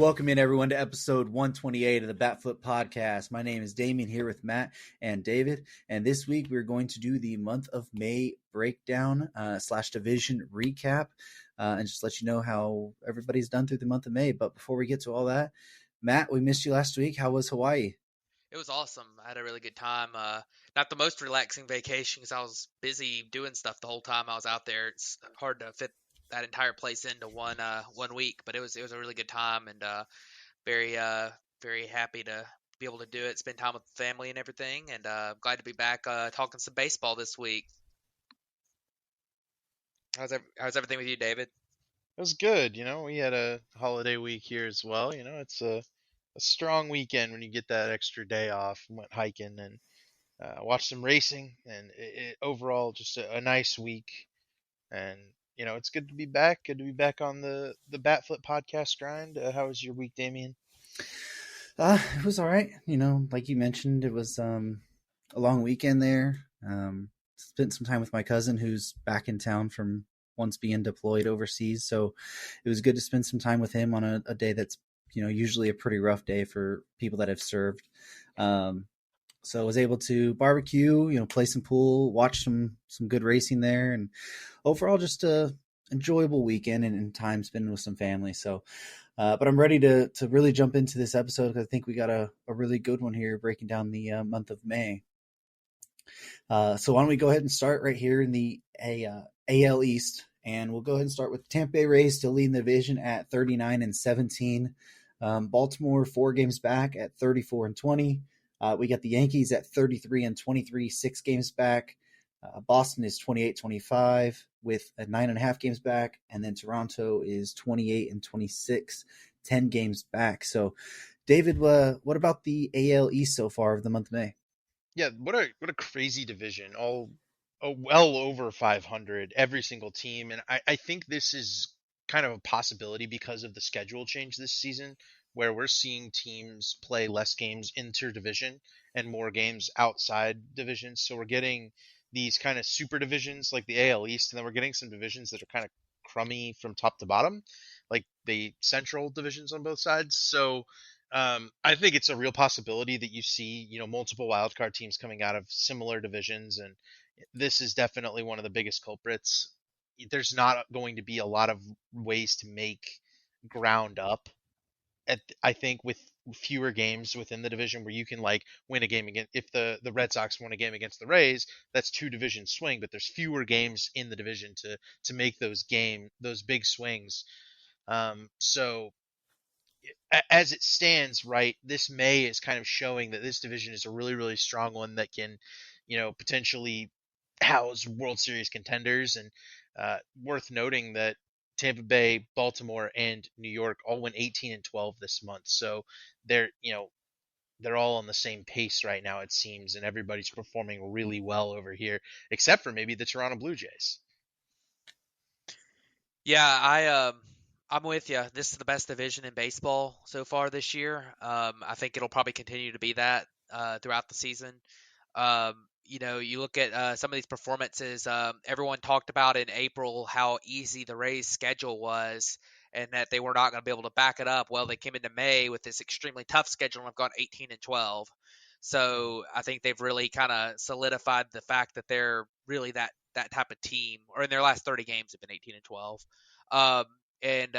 Welcome in everyone to episode 128 of the Batflip Podcast. My name is Damien here with Matt and David, and this week we're going to do the month of May breakdown slash division recap, and just let you know how everybody's done through the month of May. But before we get to all that, Matt, we missed you last week. How was Hawaii? It was awesome. I had a really good time. Not the most relaxing vacation because I was busy doing stuff the whole time I was out there. It's hard to fit that entire place into one week, but it was a really good time and very very happy to be able to do it, spend time with the family and everything, and glad to be back talking some baseball this week. How's everything with you, David? It was good. We had a holiday week here as well. It's a strong weekend when you get that extra day off. Went hiking and watched some racing, and overall just a nice week. And it's good to be back. Good to be back on the Batflip podcast grind. How was your week, Damien? It was all right. Like you mentioned, it was a long weekend there. Spent some time with my cousin who's back in town from once being deployed overseas. So it was good to spend some time with him on a day that's, usually a pretty rough day for people that have served. So I was able to barbecue, play some pool, watch some good racing there, and overall just a enjoyable weekend and time spent with some family. So, but I'm ready to really jump into this episode because I think we got a really good one here breaking down the month of May. So why don't we go ahead and start right here in the AL East, and we'll go ahead and start with Tampa Bay Rays still leading the division at 39-17. Baltimore 4 games back at 34-20. We got the Yankees at 33-23, 6 games back. Boston is 28-25 with 9.5 games back, and then Toronto is 28-26, 10 games back. So, David, what about the AL East so far of the month of May? Yeah, what a crazy division. All well over 500, every single team, and I think this is kind of a possibility because of the schedule change this season, where we're seeing teams play less games inter-division and more games outside divisions. So we're getting these kind of super divisions like the AL East, and then we're getting some divisions that are kind of crummy from top to bottom, like the central divisions on both sides. So I think it's a real possibility that you see, multiple wildcard teams coming out of similar divisions, and this is definitely one of the biggest culprits. There's not going to be a lot of ways to make ground up. I think with fewer games within the division where you can like win a game against, if the Red Sox won a game against the Rays, that's 2 division swing, but there's fewer games in the division to make those big swings. So as it stands, right, this May is kind of showing that this division is a really, really strong one that can, potentially house World Series contenders. And worth noting that Tampa Bay, Baltimore, and New York all went 18-12 this month. So they're, they're all on the same pace right now, it seems, and everybody's performing really well over here, except for maybe the Toronto Blue Jays. Yeah, I'm with you. This is the best division in baseball so far this year. I think it'll probably continue to be that throughout the season. You look at some of these performances. Everyone talked about in April how easy the Rays' schedule was, and that they were not going to be able to back it up. Well, they came into May with this extremely tough schedule and have gone 18-12. So I think they've really kind of solidified the fact that they're really that type of team. Or in their last 30 games have been 18-12. Um, and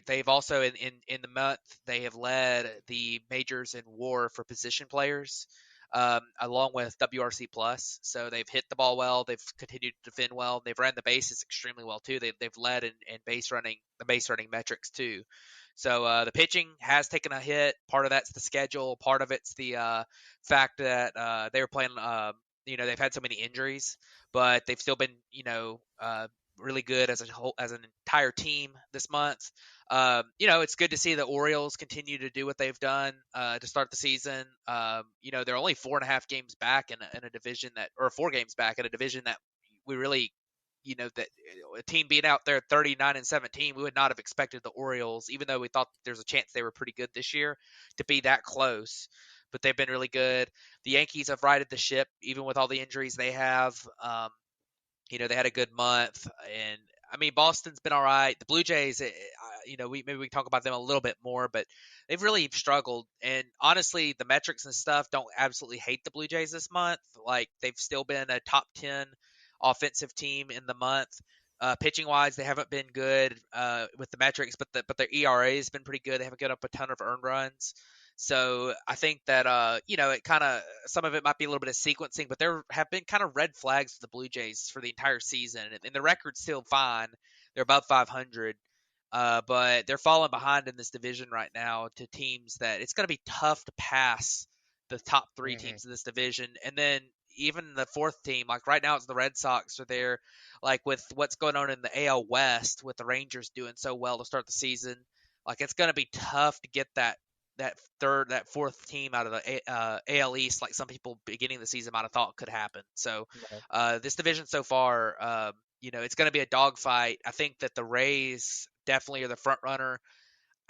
they've also in the month they have led the majors in WAR for position players, along with WRC plus. So they've hit the ball well. They've continued to defend well. They've ran the bases extremely well too. They've led in base running, the base running metrics too. So the pitching has taken a hit. Part of that's the schedule. Part of it's the fact that they were playing. They've had so many injuries, but they've still been really good as a whole, as an entire team this month. It's good to see the Orioles continue to do what they've done to start the season. They're only 4.5 games back in a division that, or 4 games back in a division that we really, that a team being out there 39-17, we would not have expected the Orioles, even though we thought there's a chance they were pretty good this year, to be that close. But they've been really good. The Yankees have righted the ship, even with all the injuries they have. They had a good month, and I mean, Boston's been all right. The Blue Jays, maybe we talk about them a little bit more, but they've really struggled. And honestly, the metrics and stuff don't absolutely hate the Blue Jays this month. Like they've still been a top 10 offensive team in the month. Pitching wise, they haven't been good with the metrics, but their ERA has been pretty good. They haven't given up a ton of earned runs. So I think that it kind of some of it might be a little bit of sequencing, but there have been kind of red flags for the Blue Jays for the entire season, and the record's still fine. They're above 500, but they're falling behind in this division right now to teams that it's going to be tough to pass the top three Hmm. teams in this division, and then even the fourth team, like right now it's the Red Sox are there, like with what's going on in the AL West with the Rangers doing so well to start the season. Like it's going to be tough to get that fourth team out of the AL East, like some people beginning of the season might have thought could happen. So Right. this division so far, it's going to be a dogfight. I think that the Rays definitely are the front runner.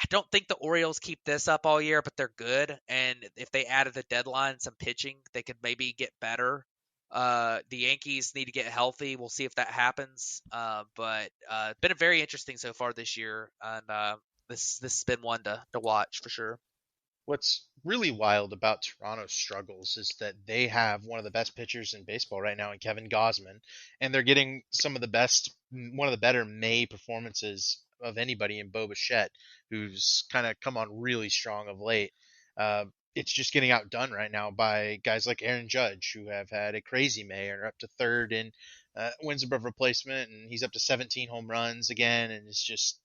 I don't think the Orioles keep this up all year, but they're good. And if they added the deadline some pitching, they could maybe get better. The Yankees need to get healthy. We'll see if that happens. But it's been a very interesting so far this year, and this has been one to watch for sure. What's really wild about Toronto's struggles is that they have one of the best pitchers in baseball right now in Kevin Gausman, and they're getting one of the better May performances of anybody in Bo Bichette, who's kind of come on really strong of late. Uh, it's just getting outdone right now by guys like Aaron Judge, who have had a crazy May and are up to third in wins above replacement, and he's up to 17 home runs again, and it's just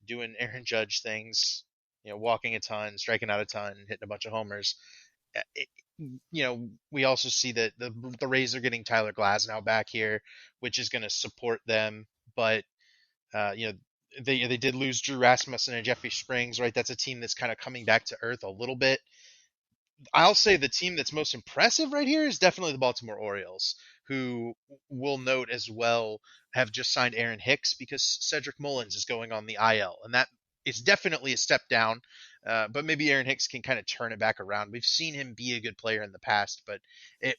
doing Aaron Judge things, walking a ton, striking out a ton, hitting a bunch of homers. It, we also see that the Rays are getting Tyler Glasnow back here, which is going to support them. But they did lose Drew Rasmussen and Jeffrey Springs, right? That's a team that's kind of coming back to earth a little bit. I'll say the team that's most impressive right here is definitely the Baltimore Orioles, who will note as well have just signed Aaron Hicks because Cedric Mullins is going on the IL, and that is definitely a step down. But maybe Aaron Hicks can kind of turn it back around. We've seen him be a good player in the past, but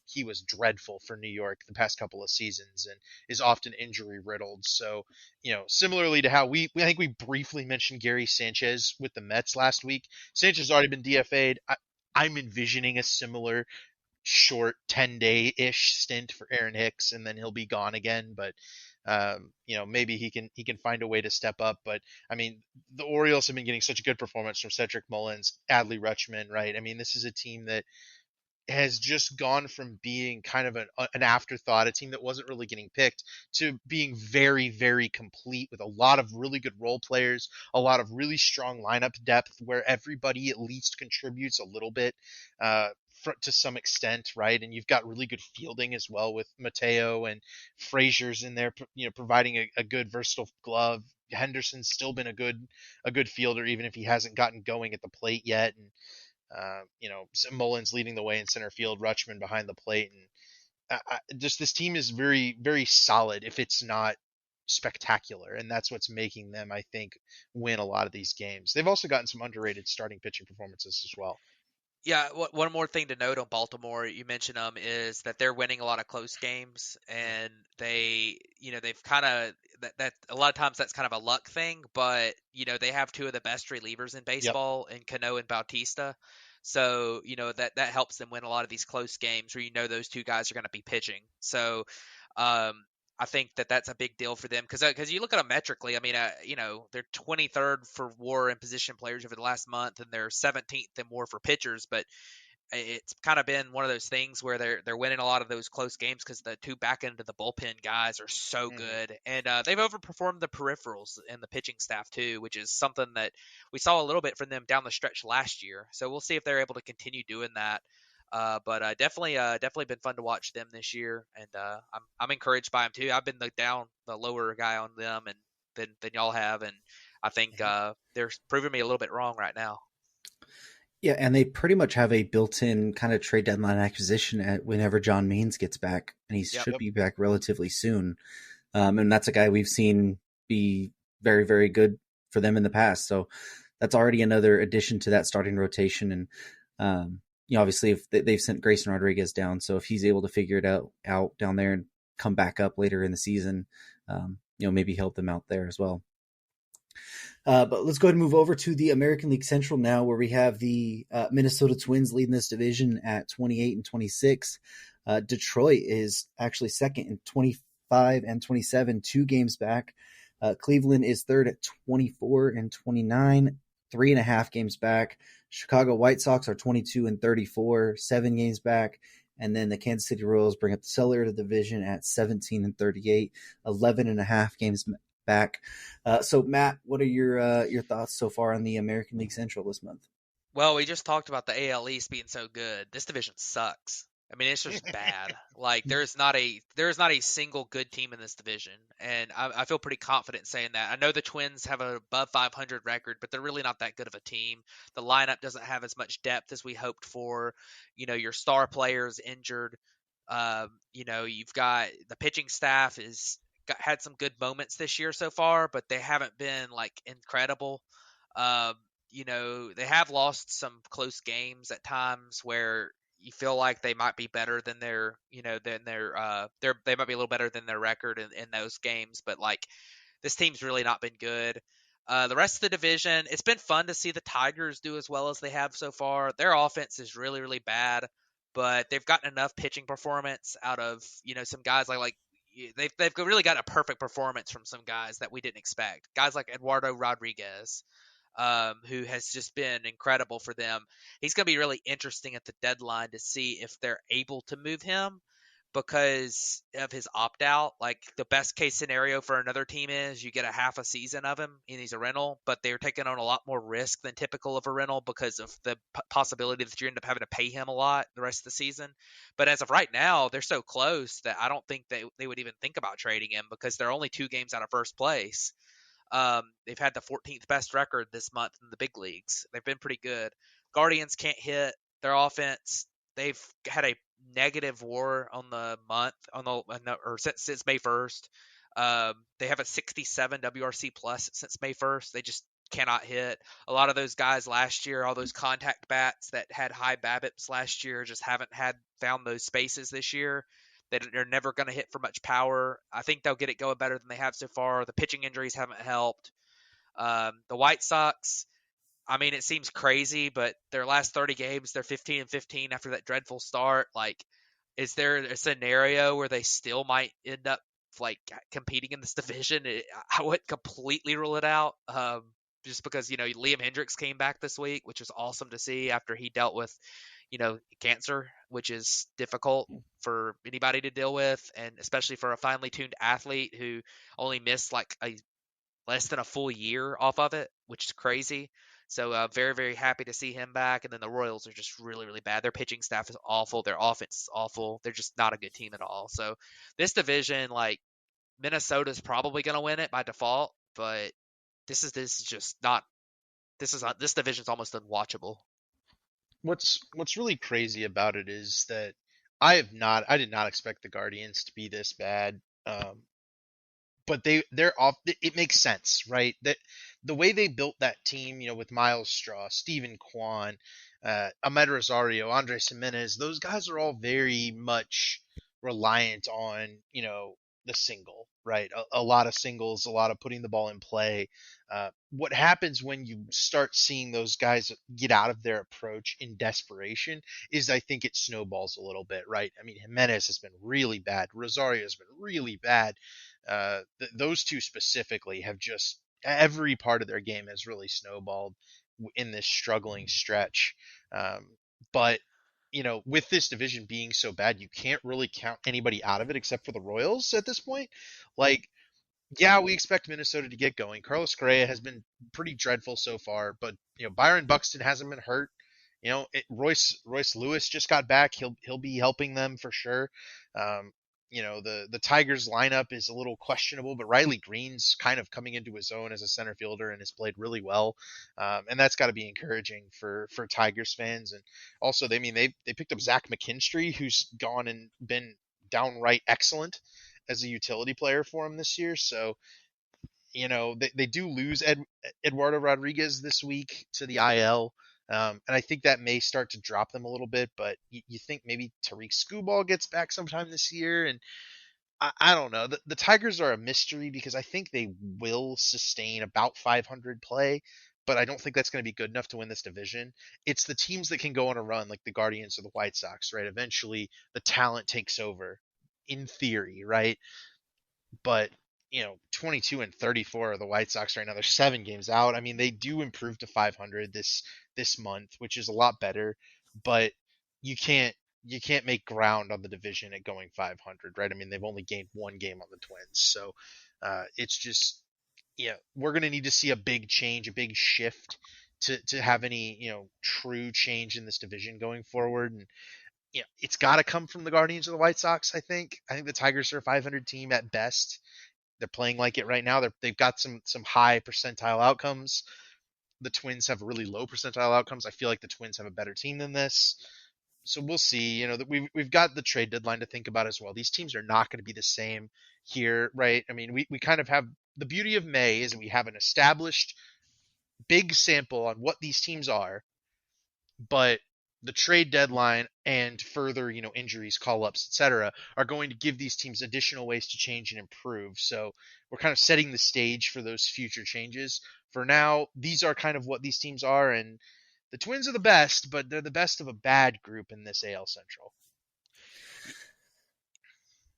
he was dreadful for New York the past couple of seasons and is often injury riddled. So, similarly to how I think we briefly mentioned Gary Sanchez with the Mets last week. Sanchez has already been DFA'd. I'm envisioning a similar short 10-day-ish stint for Aaron Hicks, and then he'll be gone again. But maybe he can find a way to step up. But I mean, the Orioles have been getting such a good performance from Cedric Mullins, Adley Rutschman, right? I mean, this is a team that has just gone from being kind of an afterthought, a team that wasn't really getting picked, to being very, very complete with a lot of really good role players, a lot of really strong lineup depth where everybody at least contributes a little bit to some extent, right? And you've got really good fielding as well with Mateo and Frazier's in there, providing a good versatile glove. Henderson's still been a good fielder, even if he hasn't gotten going at the plate yet. And Mullins leading the way in center field, Rutschman behind the plate, and just this team is very, very solid. If it's not spectacular, and that's what's making them, I think, win a lot of these games. They've also gotten some underrated starting pitching performances as well. Yeah, one more thing to note on Baltimore, you mentioned them, is that they're winning a lot of close games, and they've kind of that a lot of times that's kind of a luck thing, but they have two of the best relievers in Yep. baseball in Cano and Bautista, so that helps them win a lot of these close games where those two guys are going to be pitching. So, I think that that's a big deal for them because you look at them metrically. I mean, they're 23rd for WAR and position players over the last month, and they're 17th in WAR for pitchers. But it's kind of been one of those things where they're winning a lot of those close games because the two back end of the bullpen guys are so Hmm. good, and they've overperformed the peripherals and the pitching staff too, which is something that we saw a little bit from them down the stretch last year. So we'll see if they're able to continue doing that. But definitely been fun to watch them this year, and I'm encouraged by them too. I've been the lower guy on them, and than y'all have, and I think they're proving me a little bit wrong right now. Yeah, and they pretty much have a built-in kind of trade deadline acquisition at whenever John Means gets back, and he Yep. should Yep. be back relatively soon. And that's a guy we've seen be very, very good for them in the past. So that's already another addition to that starting rotation. And obviously, if they've sent Grayson Rodriguez down, so if he's able to figure it out down there and come back up later in the season, maybe help them out there as well. But let's go ahead and move over to the American League Central now, where we have the Minnesota Twins leading this division at 28 and 26. Detroit is actually second in 25 and 27, 2 games back. Cleveland is third at 24 and 29, 3.5 games back. Chicago White Sox are 22 and 34, 7 games back. And then the Kansas City Royals bring up the cellar of the division at 17 and 38, 11.5 games back. So, Matt, what are your thoughts so far on the American League Central this month? Well, we just talked about the AL East being so good. This division sucks. I mean, it's just bad. Like there is not a single good team in this division, and I feel pretty confident saying that. I know the Twins have a above 500 record, but they're really not that good of a team. The lineup doesn't have as much depth as we hoped for. Your star players injured. You've got the pitching staff had some good moments this year so far, but they haven't been like incredible. Um, they have lost some close games at times where you feel like they might be better than they might be a little better than their record in those games, but like this team's really not been good. The rest of the division, it's been fun to see the Tigers do as well as they have so far. Their offense is really, really bad, but they've gotten enough pitching performance out of some guys like they've really got a perfect performance from some guys that we didn't expect. Guys like Eduardo Rodriguez, who has just been incredible for them. He's going to be really interesting at the deadline to see if they're able to move him because of his opt out. Like the best case scenario for another team is you get a half a season of him and he's a rental, but they're taking on a lot more risk than typical of a rental because of the possibility that you end up having to pay him a lot the rest of the season. But as of right now, they're so close that I don't think they would even think about trading him because they're only 2 games out of first place. They've had the 14th best record this month in the big leagues. They've been pretty good. Guardians can't hit their offense. They've had a negative WAR on the month or since May 1st. They have a 67 WRC plus since May 1st. They just cannot hit. A lot of those guys last year, all those contact bats that had high BABIPs last year, just haven't found those spaces this year. They're never going to hit for much power. I think they'll get it going better than they have so far. The pitching injuries haven't helped. The White Sox, I mean, it seems crazy, but their last 30 games, they're 15 and 15 after that dreadful start. Like, is there a scenario where they still might end up like competing in this division? I wouldn't completely rule it out. Just because Liam Hendricks came back this week, which is awesome to see after he dealt with cancer, which is difficult for anybody to deal with, and especially for a finely tuned athlete who only missed like a less than a full year off of it, which is crazy. So very, very happy to see him back. And then the Royals are just really, really bad. Their pitching staff is awful. Their offense is awful. They're just not a good team at all. So this division, like Minnesota's probably going to win it by default, but this division's almost unwatchable. What's really crazy about it is that I did not expect the Guardians to be this bad. But they're off. It makes sense, right? That the way they built that team, with Miles Straw, Stephen Kwan, Ahmed Rosario, Andres Jimenez, those guys are all very much reliant on the single, right? A lot of singles, a lot of putting the ball in play. What happens when you start seeing those guys get out of their approach in desperation is I think it snowballs a little bit, right? I mean, Jimenez has been really bad. Rosario has been really bad. Those two specifically have just every part of their game has really snowballed in this struggling stretch. But with this division being so bad, you can't really count anybody out of it except for the Royals at this point. Like, yeah, we expect Minnesota to get going. Carlos Correa has been pretty dreadful so far, but Byron Buxton hasn't been hurt. Royce Lewis just got back. He'll be helping them for sure. Um, the Tigers lineup is a little questionable, but Riley Green's kind of coming into his own as a center fielder and has played really well, and that's got to be encouraging for Tigers fans. And also, they picked up Zach McKinstry, who's gone and been downright excellent as a utility player for him this year. So they do lose Eduardo Rodriguez this week to the IL. And I think that may start to drop them a little bit, but you think maybe Tariq Skubal gets back sometime this year. And I don't know. The Tigers are a mystery because I think they will sustain about 500 play, but I don't think that's going to be good enough to win this division. It's the teams that can go on a run, like the Guardians or the White Sox, right? Eventually, the talent takes over, in theory, right? But 22 and 34 are the White Sox right now. They're 7 games out. I mean, they do improve to 500 this month, which is a lot better, but you can't you can't make ground on the division at going 500, right? I mean, they've only gained 1 game on the Twins, so it's just we're going to need to see a big change, a big shift to have any true change in this division going forward, and it's got to come from the Guardians or the White Sox. I think the Tigers are a 500 team at best. They're playing like it right now. They've got some high percentile outcomes. The Twins have really low percentile outcomes. I feel like the Twins have a better team than this. So we'll see. That we've got the trade deadline to think about as well. These teams are not going to be the same here, right? I mean, we kind of have the beauty of May is we have an established big sample on what these teams are, but the trade deadline and further, injuries, call-ups, etc., are going to give these teams additional ways to change and improve. So we're kind of setting the stage for those future changes. For now, these are kind of what these teams are, and the Twins are the best, but they're the best of a bad group in this AL Central.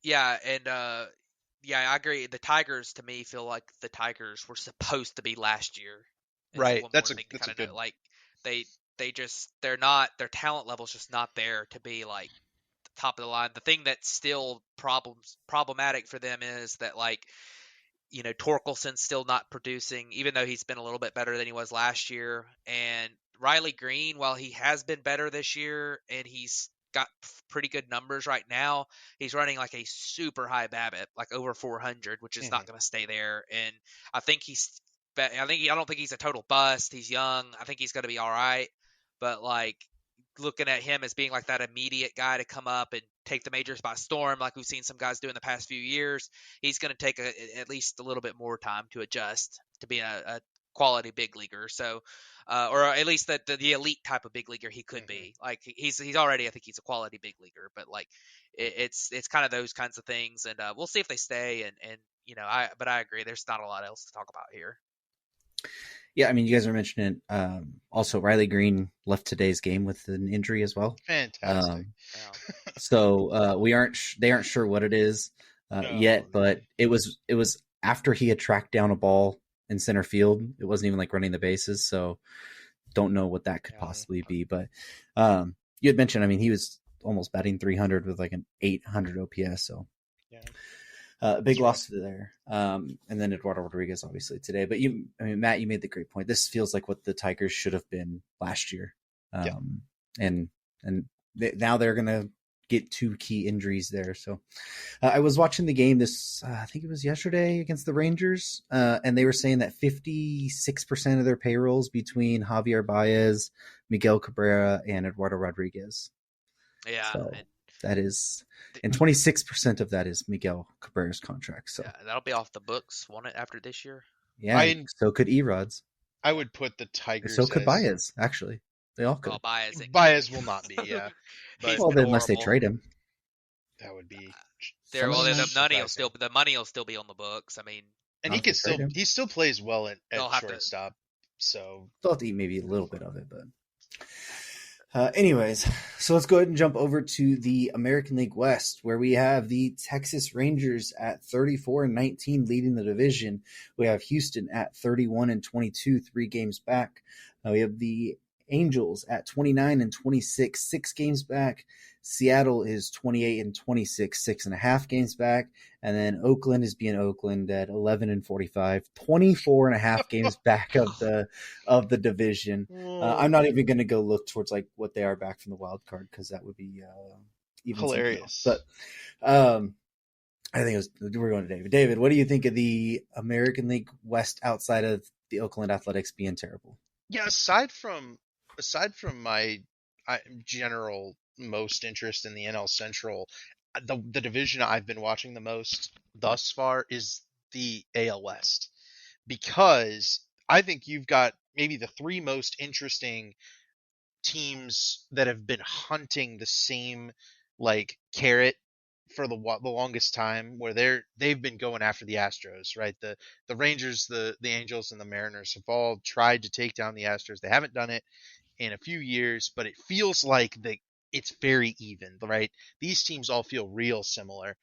Yeah, and yeah, I agree. The Tigers to me feel like the Tigers were supposed to be last year. Is Right. one more That's thing to a kind of good. note. Like they they're not, their talent level's just not there to be like the top of the line. The thing that's still problematic for them is that like Torkelson's still not producing, even though he's been a little bit better than he was last year. And Riley Green, while he has been better this year and he's got pretty good numbers right now, he's running like a super high BABIP, like over 400, which is Mhm. not going to stay there. And I think I don't think he's a total bust. He's young. I think he's going to be all right. But like looking at him as being like that immediate guy to come up and take the majors by storm, like we've seen some guys do in the past few years, he's going to take at least a little bit more time to adjust to being a quality big leaguer. So, or at least the elite type of big leaguer he could Mhm. be. Like he's already, I think he's a quality big leaguer, but like it's kind of those kinds of things, and we'll see if they stay. And but I agree, there's not a lot else to talk about here. Yeah, I mean, you guys are mentioning also Riley Green left today's game with an injury as well. Fantastic. Um, Yeah. so they aren't sure what it is Oh yet, no. but it was after he had tracked down a ball in center field. It wasn't even like running the bases, so don't know what that could Yeah. possibly be. But you had mentioned, I mean, he was almost batting 300 with like an 800 OPS, so Yeah. big It's rough. loss there. And then Eduardo Rodriguez, obviously, today. But Matt, you made the great point. This feels like what the Tigers should have been last year. Yeah. And now they're going to get 2 key injuries there. So I was watching the game I think it was yesterday against the Rangers, and they were saying that 56% of their payrolls between Javier Baez, Miguel Cabrera, and Eduardo Rodriguez. Yeah, So and that is, and 26% of that is Miguel Cabrera's contract. So yeah, that'll be off the books, won't it, after this year? yeah, I so could Erods. I Yeah. would put the So Tigers could as Baez. Actually, they all Well, could. Baez ain't gonna Baez be. will not be, yeah. But He's Well, been unless they horrible. trade him. that would be There, well, Somebody might. surprising. the money will still be on the books. I mean, And Not he if they could trade still him. he still plays well they'll at have to. shortstop. So They'll have to eat maybe a little bit of it, but anyways, so let's go ahead and jump over to the American League West, where we have the Texas Rangers at 34-19 leading the division. We have Houston at 31-22, 3 games back. We have the Angels at 29-26, 6 games back. Seattle is 28-26, 6.5 games back. And then Oakland is being Oakland at 11-45, 24.5 games back of the division. I'm not even going to go look towards like what they are back from the wild card, because that would be even something else. hilarious. But I think we're going to David. David, what do you think of the American League West outside of the Oakland Athletics being terrible? Yeah, aside from my general most interest in the NL Central, the division I've been watching the most thus far is the AL West, because I think you've got maybe the 3 most interesting teams that have been hunting the same like carrot for the longest time where they've been going after the Astros, right? The Rangers, the Angels, and the Mariners have all tried to take down the Astros. They haven't done it in a few years, but it feels like it's very even, right? These teams all feel real similar.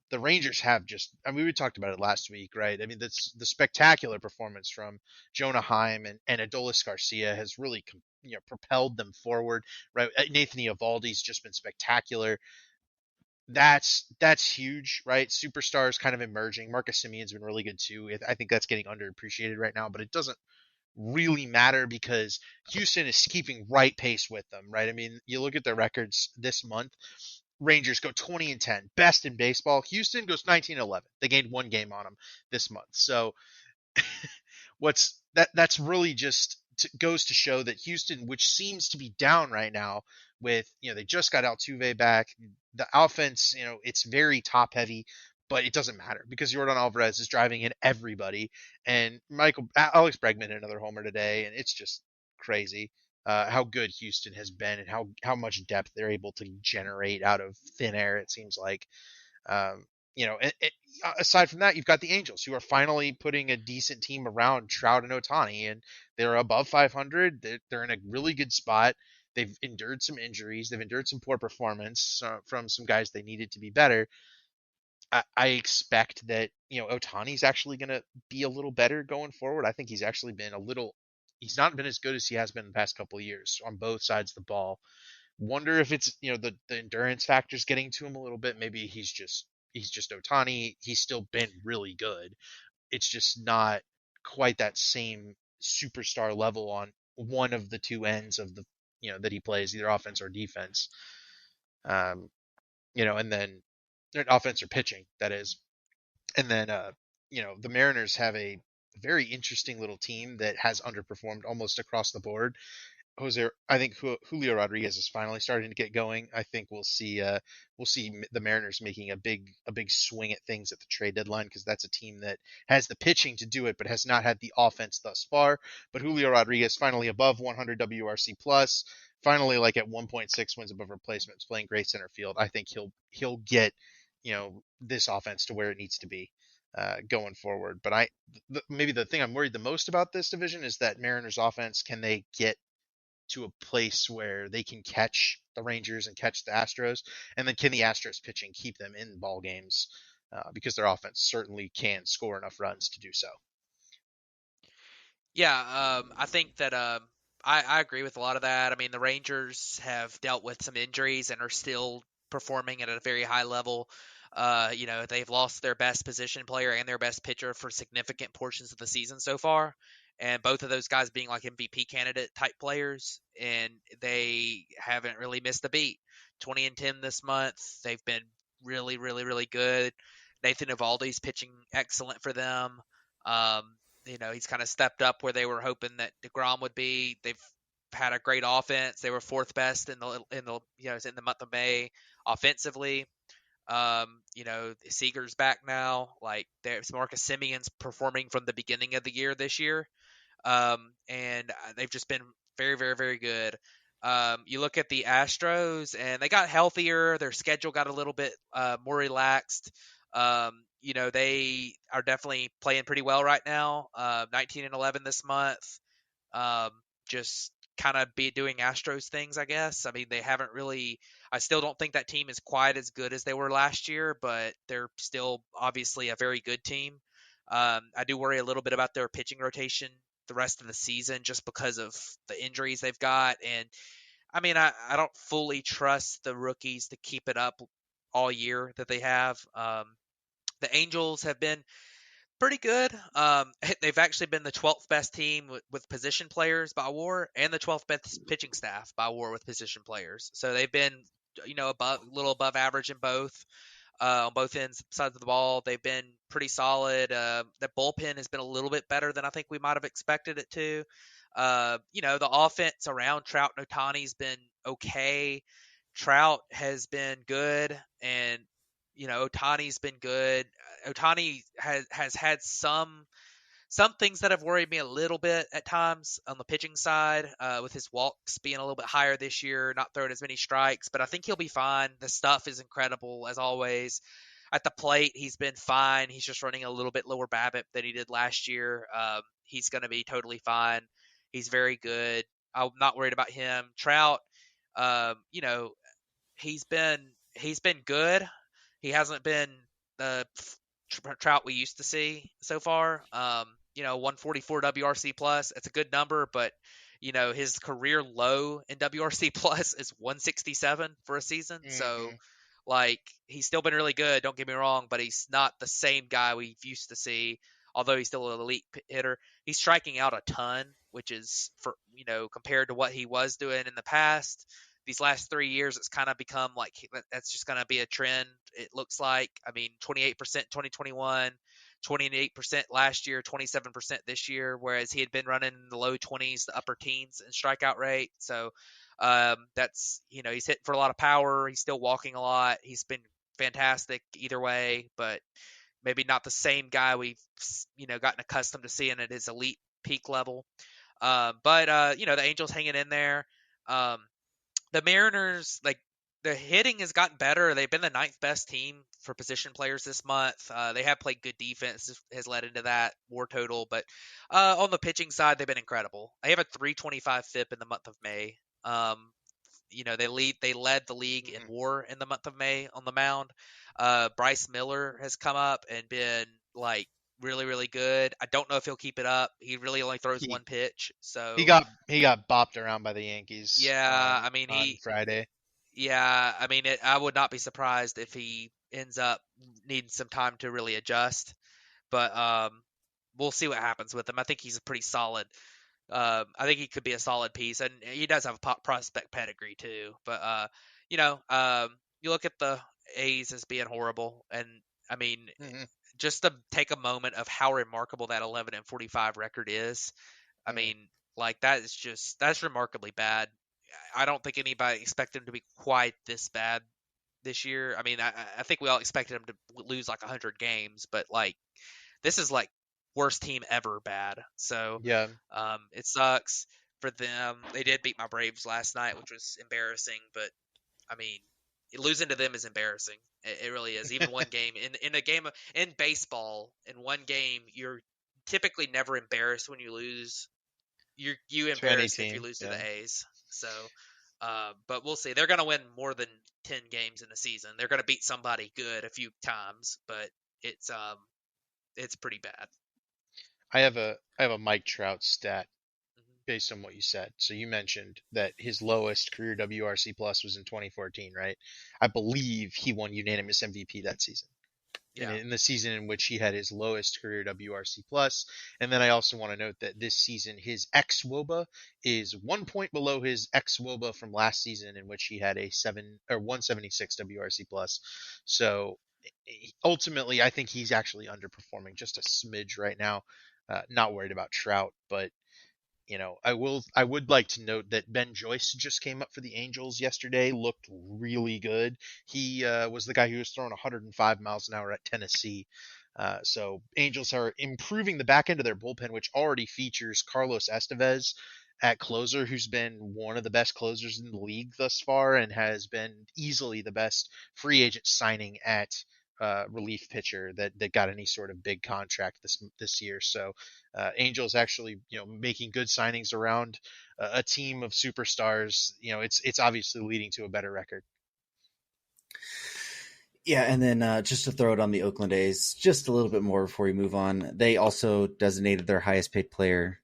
The Rangers have I mean, we talked about it last week, right? I mean, the spectacular performance from Jonah Heim and Adolis Garcia has really, propelled them forward, right? Nathan Eovaldi's just been spectacular. That's huge, right? Superstars kind of emerging. Marcus Simeon's been really good too. I think that's getting underappreciated right now, but it doesn't really matter because Houston is keeping right pace with them, right? I mean, you look at their records this month. Rangers go 20-10, best in baseball. Houston goes 19-11. They gained one game on them this month. So that's really just goes to show that Houston, which seems to be down right now, with they just got Altuve back. The offense, it's very top heavy, but it doesn't matter because Jordan Alvarez is driving in everybody, and Alex Bregman hit another homer today, and it's just crazy how good Houston has been and how much depth they're able to generate out of thin air. It seems like. Um, Aside from that, you've got the Angels, who are finally putting a decent team around Trout and Otani, and they're above 500. They're in a really good spot. They've endured some injuries. They've endured some poor performance from some guys they needed to be better. I expect that Otani's actually going to be a little better going forward. I think he's actually been he's not been as good as he has been in the past couple of years on both sides of the ball. Wonder if it's the endurance factors getting to him a little bit. Maybe he's just Otani. He's still been really good. It's just not quite that same superstar level on one of the two ends of the that he plays, either offense or defense. Um, and then offense or pitching, that is. And then the Mariners have a very interesting little team that has underperformed almost across the board. I think Julio Rodriguez is finally starting to get going. I think we'll see the Mariners making a big swing at things at the trade deadline, because that's a team that has the pitching to do it but has not had the offense thus far. But Julio Rodriguez finally above 100 WRC plus, finally like at 1.6 wins above replacements, playing great center field. I think he'll get this offense to where it needs to be. Going forward, but maybe the thing I'm worried the most about this division is that Mariners offense, can they get to a place where they can catch the Rangers and catch the Astros, and then can the Astros pitching keep them in ball games, because their offense certainly can score enough runs to do so. Yeah, I think that I agree with a lot of that. I mean, the Rangers have dealt with some injuries and are still performing at a very high level. They've lost their best position player and their best pitcher for significant portions of the season so far, and both of those guys being like MVP candidate type players, and they haven't really missed a beat. 20-10 this month. They've been really, really, really good. Nathan Eovaldi's pitching excellent for them. Um, he's kind of stepped up where they were hoping that DeGrom would be. They've had a great offense. They were fourth best in the month of May offensively. Seager's back now. Like, there's Marcus Simeon's performing from the beginning of the year this year. And they've just been very, very, very good. You look at the Astros, and they got healthier. Their schedule got a little bit more relaxed. They are definitely playing pretty well right now. 19-11 this month. Um, just kind of be doing Astros things, I guess. I mean, they haven't really. I still don't think that team is quite as good as they were last year, but they're still obviously a very good team. I do worry a little bit about their pitching rotation the rest of the season, just because of the injuries they've got. And I mean, I don't fully trust the rookies to keep it up all year that they have. The Angels have been pretty good. They've actually been the 12th best team with position players by WAR, and the 12th best pitching staff by WAR with position players. So they've been, above, a little above average in both. On both ends sides of the ball, they've been pretty solid. The bullpen has been a little bit better than I think we might have expected it to. The offense around Trout and Otani's been okay. Trout has been good, and Otani's been good. Otani has had some some things that have worried me a little bit at times on the pitching side, with his walks being a little bit higher this year, not throwing as many strikes, but I think he'll be fine. The stuff is incredible as always. At the plate, he's been fine. He's just running a little bit lower BABIP than he did last year. He's going to be totally fine. He's very good. I'm not worried about him. Trout, you know, he's been good. He hasn't been the Trout we used to see so far. 144 WRC plus. It's a good number, but his career low in WRC plus is 167 for a season. So Hmm. like he's still been really good. Don't get me wrong, but he's not the same guy we've used to see. Although he's still an elite hitter, he's striking out a ton, which is for compared to what he was doing in the past. These last 3 years, it's kind of become like that's just going to be a trend. It looks like. I mean, 28% 2021, 28% last year, 27% this year, whereas he had been running in the low 20s, the upper teens in strikeout rate. So that's he's hitting for a lot of power. He's still walking a lot. He's been fantastic either way, but maybe not the same guy we've gotten accustomed to seeing at his elite peak level. But the Angels hanging in there. Um, the Mariners, like the hitting has gotten better. They've been the ninth best team for position players this month. They have played good defense, has led into that WAR total. But on the pitching side, they've been incredible. They have a 325 FIP in the month of May. They led the league in Hmm. WAR in the month of May on the mound. Bryce Miller has come up and been like really, really good. I don't know if he'll keep it up. He really only throws He one pitch, he so got bopped around by the Yankees yeah. I mean, on Friday. I would not be surprised if he ends up needing some time to really adjust. But we'll see what happens with him. I think he's a pretty solid. I think he could be a solid piece, and he does have a prospect pedigree too. But you look at the A's as being horrible, and I mean, Hmm. just to take a moment of how remarkable that 11-45 record is. I Hmm. mean, like that's remarkably bad. I don't think anybody expected him to be quite this bad this year. I mean, I think we all expected him to lose like 100 games, but like this is like worst team ever bad. So Yeah, it sucks for them. They did beat my Braves last night, which was embarrassing, but I mean, losing to them is embarrassing. It really is. Even one game in a game in baseball, in one game, you're typically never embarrassed when you lose. You to any embarrassed if you team. lose to Yeah, the A's. So, but we'll see. They're going to win more than 10 games in a season. They're going to beat somebody good a few times, but it's um it's pretty bad. I have a Mike Trout stat Hmm. based on what you said. So you mentioned that his lowest career WRC plus was in 2014, right? I believe he won unanimous MVP that season. Yeah. In the season in which he had his lowest career WRC plus. And then I also want to note that this season his ex WOBA is 1 point below his ex WOBA from last season in which he had a 176 WRC plus. So ultimately, I think he's actually underperforming just a smidge right now. Not worried about Trout, but I would like to note that Ben Joyce just came up for the Angels yesterday, looked really good. He was the guy who was throwing 105 miles an hour at Tennessee. So Angels are improving the back end of their bullpen, which already features Carlos Estevez at closer, who's been one of the best closers in the league thus far and has been easily the best free agent signing at relief pitcher that got any sort of big contract this year. So Angels actually making good signings around a team of superstars. It's obviously leading to a better record. Yeah, and then just to throw it on the Oakland A's, just a little bit more before we move on, they also designated their highest paid player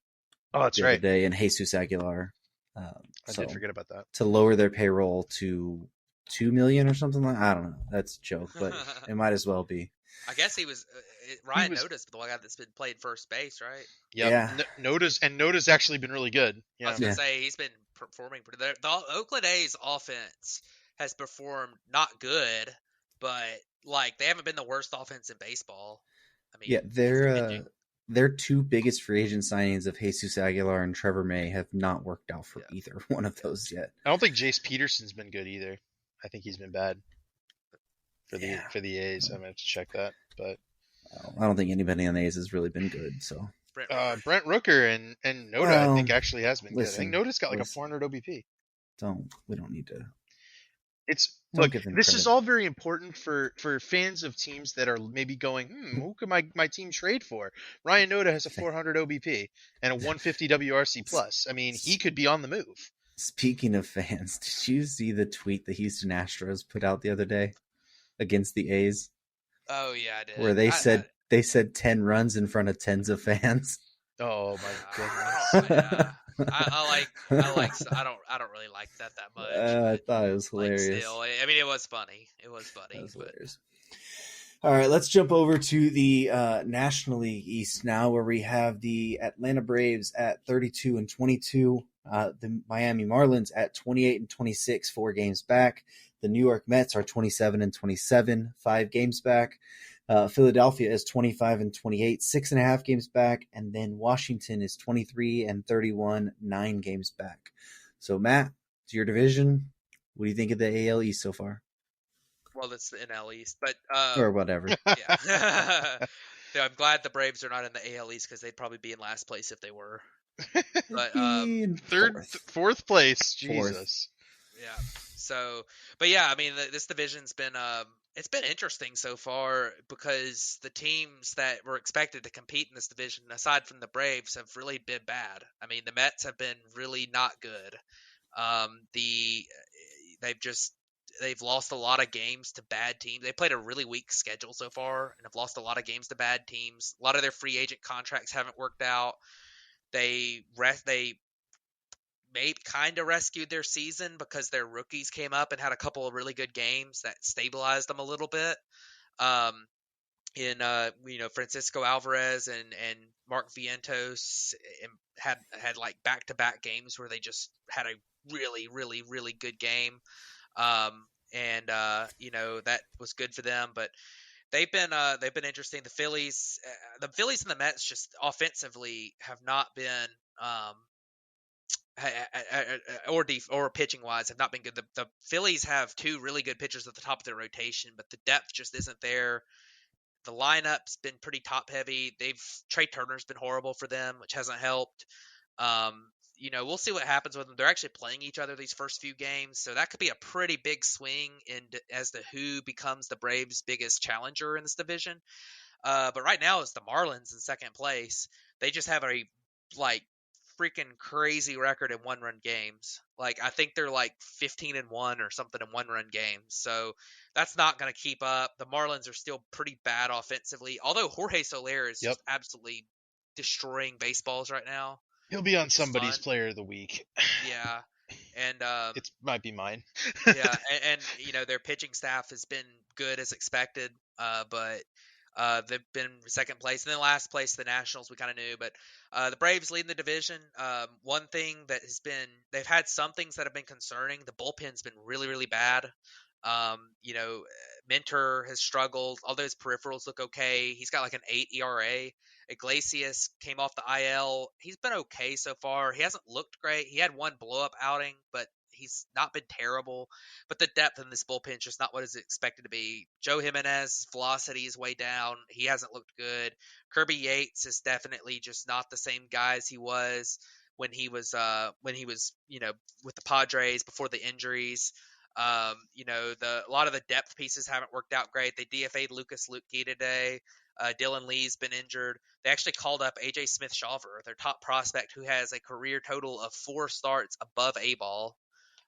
Oh, that's the other right. day in Jesus Aguilar. I did So forget about that. to lower their payroll to 2 million or something like I don't know. That's a joke, but it might as well be. I guess he was He Ryan was. Notice, the one guy that's been playing first base, right? Yep. Yeah, Noda's actually been really good. I Yeah. was gonna yeah, say he's been performing pretty. The Oakland A's offense has performed not good, but like they haven't been the worst offense in baseball. I mean, yeah. it's pitching. Their two biggest free agent signings of Jesus Aguilar and Trevor May have not worked out for Yeah, either one of those yet. I don't think Jace Peterson's been good either. I think he's been bad Yeah, for the A's. I'm gonna have to check that, but I don't think anybody on the A's has really been good. So Brent Rooker. Brent Rooker and Noda, I Well, think actually has been good. I think listen, Noda's got like a listen. 400 OBP. We don't need to. It's Don't look, give them this is credit. all very important for fans of teams that are maybe going, who could my team trade for? Ryan Noda has a 400 OBP and a 150 WRC plus. I mean, he could be on the move. Speaking of fans, did you see the tweet the Houston Astros put out the other day against the A's, Oh yeah, I where did. they said 10 runs in front of tens of fans? Oh my I goodness. don't. Yeah, I don't really like that much, I but thought it was like hilarious. still, I mean, it was funny. It was That funny, was but hilarious. All right, let's jump over to the National League East now, where we have the Atlanta Braves at 32-22, the Miami Marlins at 28-26, 4 games back. The New York Mets are 27-27, 5 games back. Philadelphia is 25-28, 6.5 games back, and then Washington is 23-31, 9 games back. So, Matt, it's your division. What do you think of the AL East so far, well, it's the NL East, but or whatever? yeah. So I'm glad the Braves are not in the AL East because they'd probably be in last place if they were. It'd But be in Fourth place. fourth. Jesus. yeah. So, but yeah, I mean, this division's been it's been interesting so far because the teams that were expected to compete in this division, aside from the Braves, have really been bad. I mean, the Mets have been really not good. They've just they've lost a lot of games to bad teams. They played a really weak schedule so far and have lost a lot of games to bad teams. A lot of their free agent contracts haven't worked out. They maybe kind of rescued their season because their rookies came up and had a couple of really good games that stabilized them a little bit. Um, in Francisco Alvarez and Mark Vientos had like back-to-back games where they just had a really good game. And that was good for them, but they've been interesting. The Phillies and the Mets just offensively have not been um, or pitching wise have not been good. The Phillies have two really good pitchers at the top of their rotation, but the depth just isn't there. The lineup's been pretty top heavy. Trey Turner's been horrible for them, which hasn't helped. We'll see what happens with them. They're actually playing each other these first few games, so that could be a pretty big swing as to who becomes the Braves' biggest challenger in this division. But right now it's the Marlins in second place. They just have a like freaking crazy record in one-run games. Like I think they're like 15-1 or something in one-run games. So that's not going to keep up. The Marlins are still pretty bad offensively. Although Jorge Soler is Yep. just absolutely destroying baseballs right now, He'll be on which is somebody's fun. player of the week. Yeah. And It might be mine. yeah, and their pitching staff has been good as expected, but they've been second place, and then last place the Nationals we kind of knew, but the Braves leading the division. One thing that they've had some things that have been concerning. The bullpen's been really bad. Um, you know, Mentor has struggled. All those peripherals look okay. He's got like an 8 ERA. Iglesias came off the IL. He's been okay so far. He hasn't looked great. He had one blow up outing, but he's not been terrible. But the depth in this bullpen is just not what is expected to be. Joe Jimenez velocity is way down. He hasn't looked good. Kirby Yates is definitely just not the same guy as he was when he was with the Padres before the injuries. A lot of the depth pieces haven't worked out great. They DFA'd Lucas Luetke today. Dylan Lee's been injured. They actually called up AJ Smith-Shawver, their top prospect, who has a career total of 4 starts above A-ball,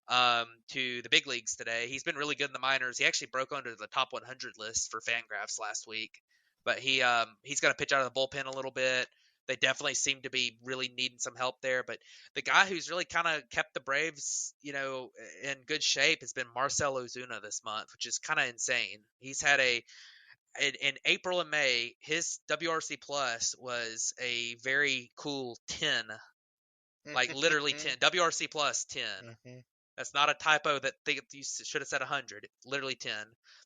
to the big leagues today. He's been really good in the minors. He actually broke onto the top 100 list for Fangraphs last week, but he's going to pitch out of the bullpen a little bit. They definitely seem to be really needing some help there. But the guy who's really kind of kept the Braves, in good shape has been Marcell Ozuna this month, which is kind of insane. He's had in April and May, his WRC plus was a very cool 10, like literally 10. WRC plus 10. That's not a typo that you should have said 100. Literally 10.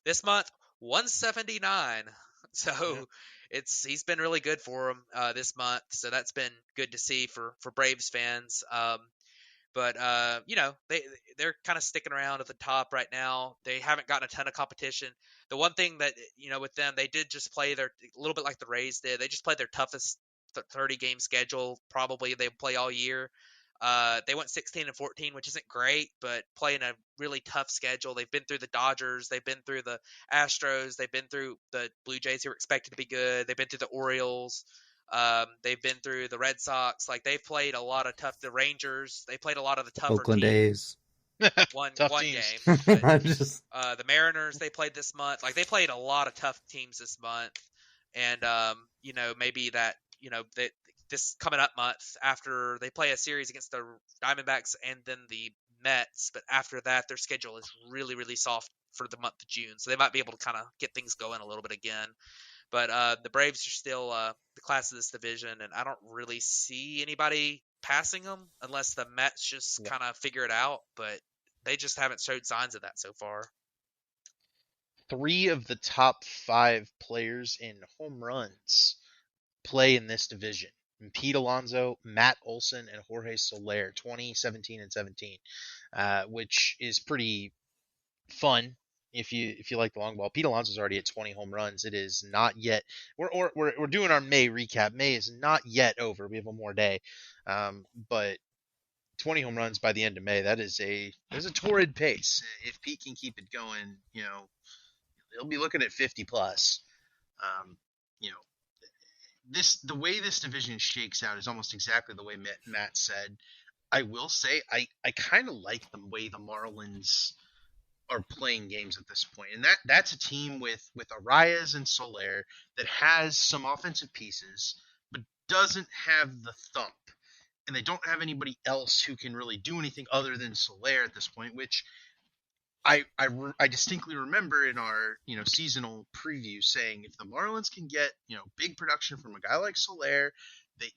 This month, 179. So he's been really good for him this month. So that's been good to see for Braves fans. But they're kind of sticking around at the top right now. They haven't gotten a ton of competition. The one thing that with them, they did just play a little bit like the Rays did. They just played their toughest 30 game schedule. Probably they play all year. They went 16-14, which isn't great, but playing a really tough schedule. They've been through the Dodgers, they've been through the Astros, they've been through the Blue Jays, who were expected to be good. They've been through the Orioles. They've been through the Red Sox. Like they've played a lot of tough. The Rangers. They played a lot of the tougher Oakland teams. A's. One Tough one teams. game, but I'm just the Mariners they played this month. Like they played a lot of tough teams this month, and maybe that that this coming up month after they play a series against the Diamondbacks and then the Mets, but after that their schedule is really really soft for the month of June, so they might be able to kind of get things going a little bit again. But the Braves are still the class of this division, and I don't really see anybody passing them unless the Mets just Yeah. kind of figure it out. But they just haven't showed signs of that so far. 3 of the top 5 players in home runs play in this division. Pete Alonso, Matt Olson, and Jorge Soler, 2017 and 17, which is pretty fun if you like the long ball. Pete Alonso's already at 20 home runs. It is not yet. We're doing our May recap. May is not yet over. We have one more day, but 20 home runs by the end of May. That's a torrid pace. If Pete can keep it going, he'll be looking at 50 plus. Um, you know, the way this division shakes out is almost exactly the way Matt said. I will say I kind of like the way the Marlins are playing games at this point, and that's a team with Arias and Soler that has some offensive pieces, but doesn't have the thump, and they don't have anybody else who can really do anything other than Soler at this point, which I distinctly remember in our seasonal preview saying if the Marlins can get big production from a guy like Soler, they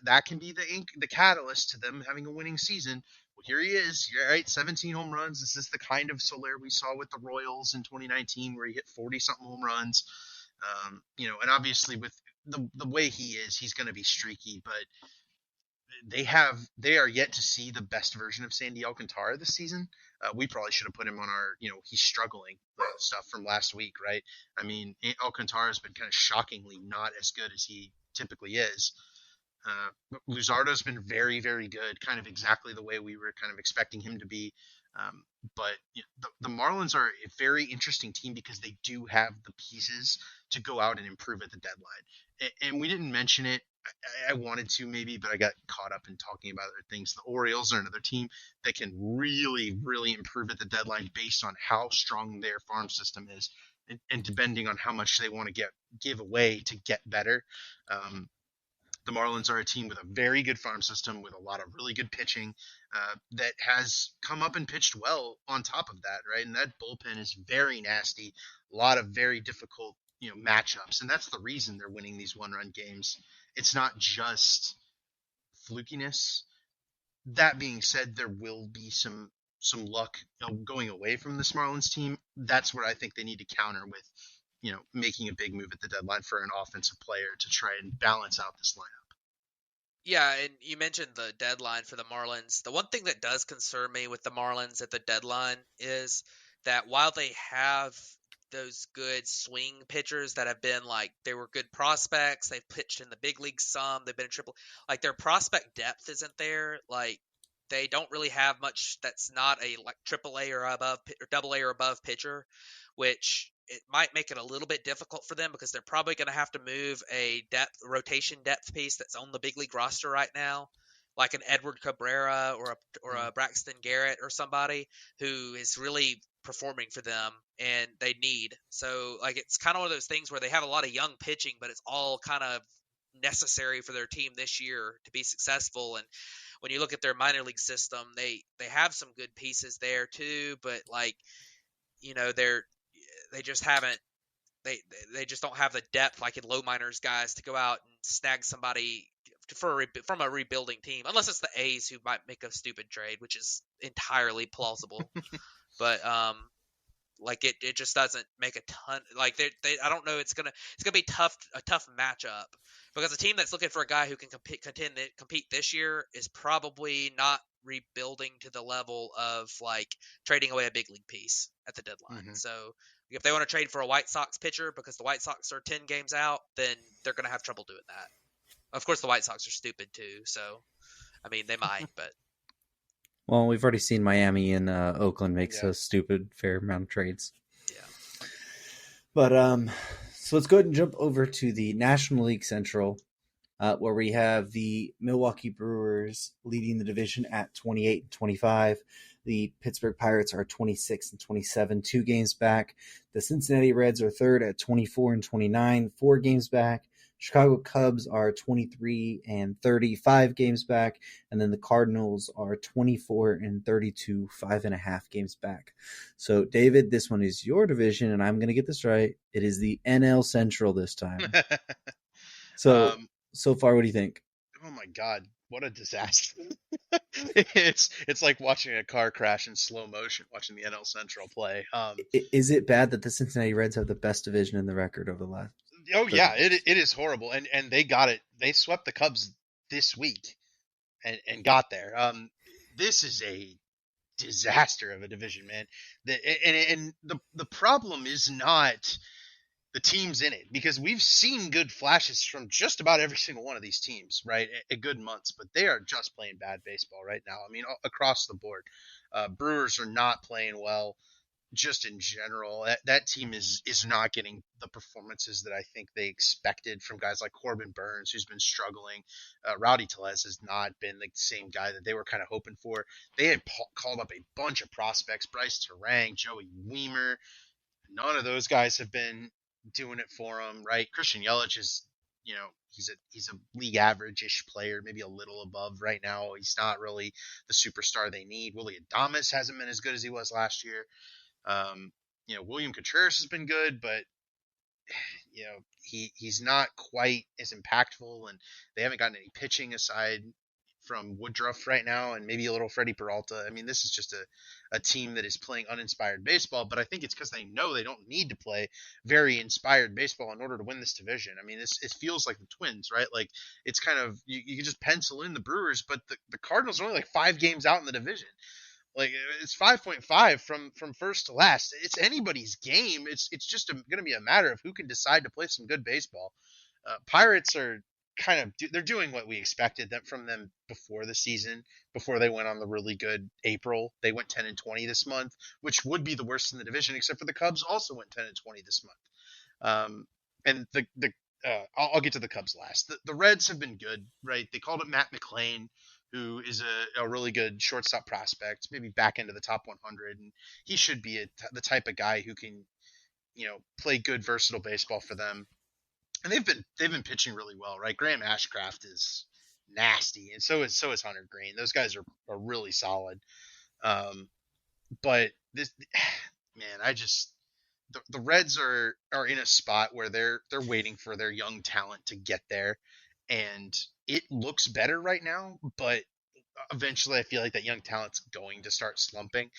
that can be the catalyst to them having a winning season. Well, here he is. You're right, 17 home runs. This is the kind of Soler we saw with the Royals in 2019, where he hit 40 something home runs. And obviously with the way he is, he's going to be streaky, but they are yet to see the best version of Sandy Alcantara this season. We probably should have put him on our he's struggling stuff from last week, right? I mean, Alcantara has been kind of shockingly not as good as he typically is. Luzardo's been very, very good, kind of exactly the way we were kind of expecting him to be. But the Marlins are a very interesting team because they do have the pieces to go out and improve at the deadline. And we didn't mention it. I wanted to maybe, but I got caught up in talking about other things. The Orioles are another team that can really, really improve at the deadline based on how strong their farm system is, and depending on how much they want to give away to get better. The Marlins are a team with a very good farm system with a lot of really good pitching that has come up and pitched well on top of that, right? And that bullpen is very nasty, a lot of very difficult matchups, and that's the reason they're winning these one-run games. It's not just flukiness. That being said, there will be some luck going away from this Marlins team. That's what I think they need to counter with making a big move at the deadline for an offensive player to try and balance out this lineup. Yeah, and you mentioned the deadline for the Marlins. The one thing that does concern me with the Marlins at the deadline is that while they have those good swing pitchers that have been like they were good prospects, they've pitched in the big leagues some, they've been in triple, like their prospect depth isn't there. Like they don't really have much that's not a like triple A or above or double A or above pitcher, which it might make it a little bit difficult for them because they're probably going to have to move a rotation depth piece that's on the big league roster right now, like an Edward Cabrera or a Braxton Garrett or somebody who is really performing for them and they need. So like it's kind of one of those things where they have a lot of young pitching, but it's all kind of necessary for their team this year to be successful. And when you look at their minor league system, they have some good pieces there too, but like they just haven't they just don't have the depth like in low minors guys to go out and snag somebody from a rebuilding team, unless it's the A's who might make a stupid trade, which is entirely plausible. But like it just doesn't make a ton. Like they I don't know. It's gonna be a tough matchup because a team that's looking for a guy who can compete this year is probably not rebuilding to the level of like trading away a big league piece at the deadline. Mm-hmm. So if they want to trade for a White Sox pitcher because the White Sox are 10 games out, then they're going to have trouble doing that. Of course, the White Sox are stupid too, so I mean they might, but Well, we've already seen Miami and Oakland make Yeah. so stupid fair amount of trades. yeah. But so let's go ahead and jump over to the National League Central, where we have the Milwaukee Brewers leading the division at 28 and 25. The Pittsburgh Pirates are 26 and 27, 2 games back. The Cincinnati Reds are third at 24 and 29, 4 games back. Chicago Cubs are 23 and 35 games back, and then the Cardinals are 24 and 32, 5.5 games back. So, David, this one is your division, and I'm going to get this right. It is the NL Central this time. So, um, so far, what do you think? oh my God, what a disaster! It's like watching a car crash in slow motion, watching the NL Central play. Is it bad that the Cincinnati Reds have the best division in the record over the last Oh 30 yeah, years? it is horrible, and they got it. They swept the Cubs this week and got there. This is a disaster of a division, man. The problem is not the teams in it, because we've seen good flashes from just about every single one of these teams, right? At good months, but they are just playing bad baseball right now. I mean, across the board, Brewers are not playing well. Just in general, that team is not getting the performances that I think they expected from guys like Corbin Burns, who's been struggling. Rowdy Tellez has not been the same guy that they were kind of hoping for. They had called up a bunch of prospects: Bryce Terang, Joey Weimer. None of those guys have been doing it for them, right? Christian Yelich is, he's a league average-ish player, maybe a little above right now. He's not really the superstar they need. Willie Adames hasn't been as good as he was last year. Um, William Contreras has been good, but he's not quite as impactful, and they haven't gotten any pitching aside from Woodruff right now, and maybe a little Freddie Peralta. I mean, this is just a team that is playing uninspired baseball, but I think it's because they know they don't need to play very inspired baseball in order to win this division. I mean, it feels like the Twins, right? Like, it's kind of, you can just pencil in the Brewers, but the Cardinals are only like 5 games out in the division. Like, it's 5.5 from first to last. It's anybody's game. It's just going to be a matter of who can decide to play some good baseball. Pirates are kind of they're doing what we expected from them before the season. Before they went on the really good April, they went 10 and 20 this month, which would be the worst in the division, except for the Cubs also went 10 and 20 this month. And I'll get to the Cubs last. The Reds have been good, right? They called it Matt McLain, who is a really good shortstop prospect, maybe back into the top 100, and he should be the type of guy who can, play good versatile baseball for them. And they've been pitching really well, right? Graham Ashcraft is nasty, and so is Hunter Green. Those guys are really solid. Um, but this man, the Reds are in a spot where they're waiting for their young talent to get there, and it looks better right now, but eventually I feel like that young talent's going to start slumping.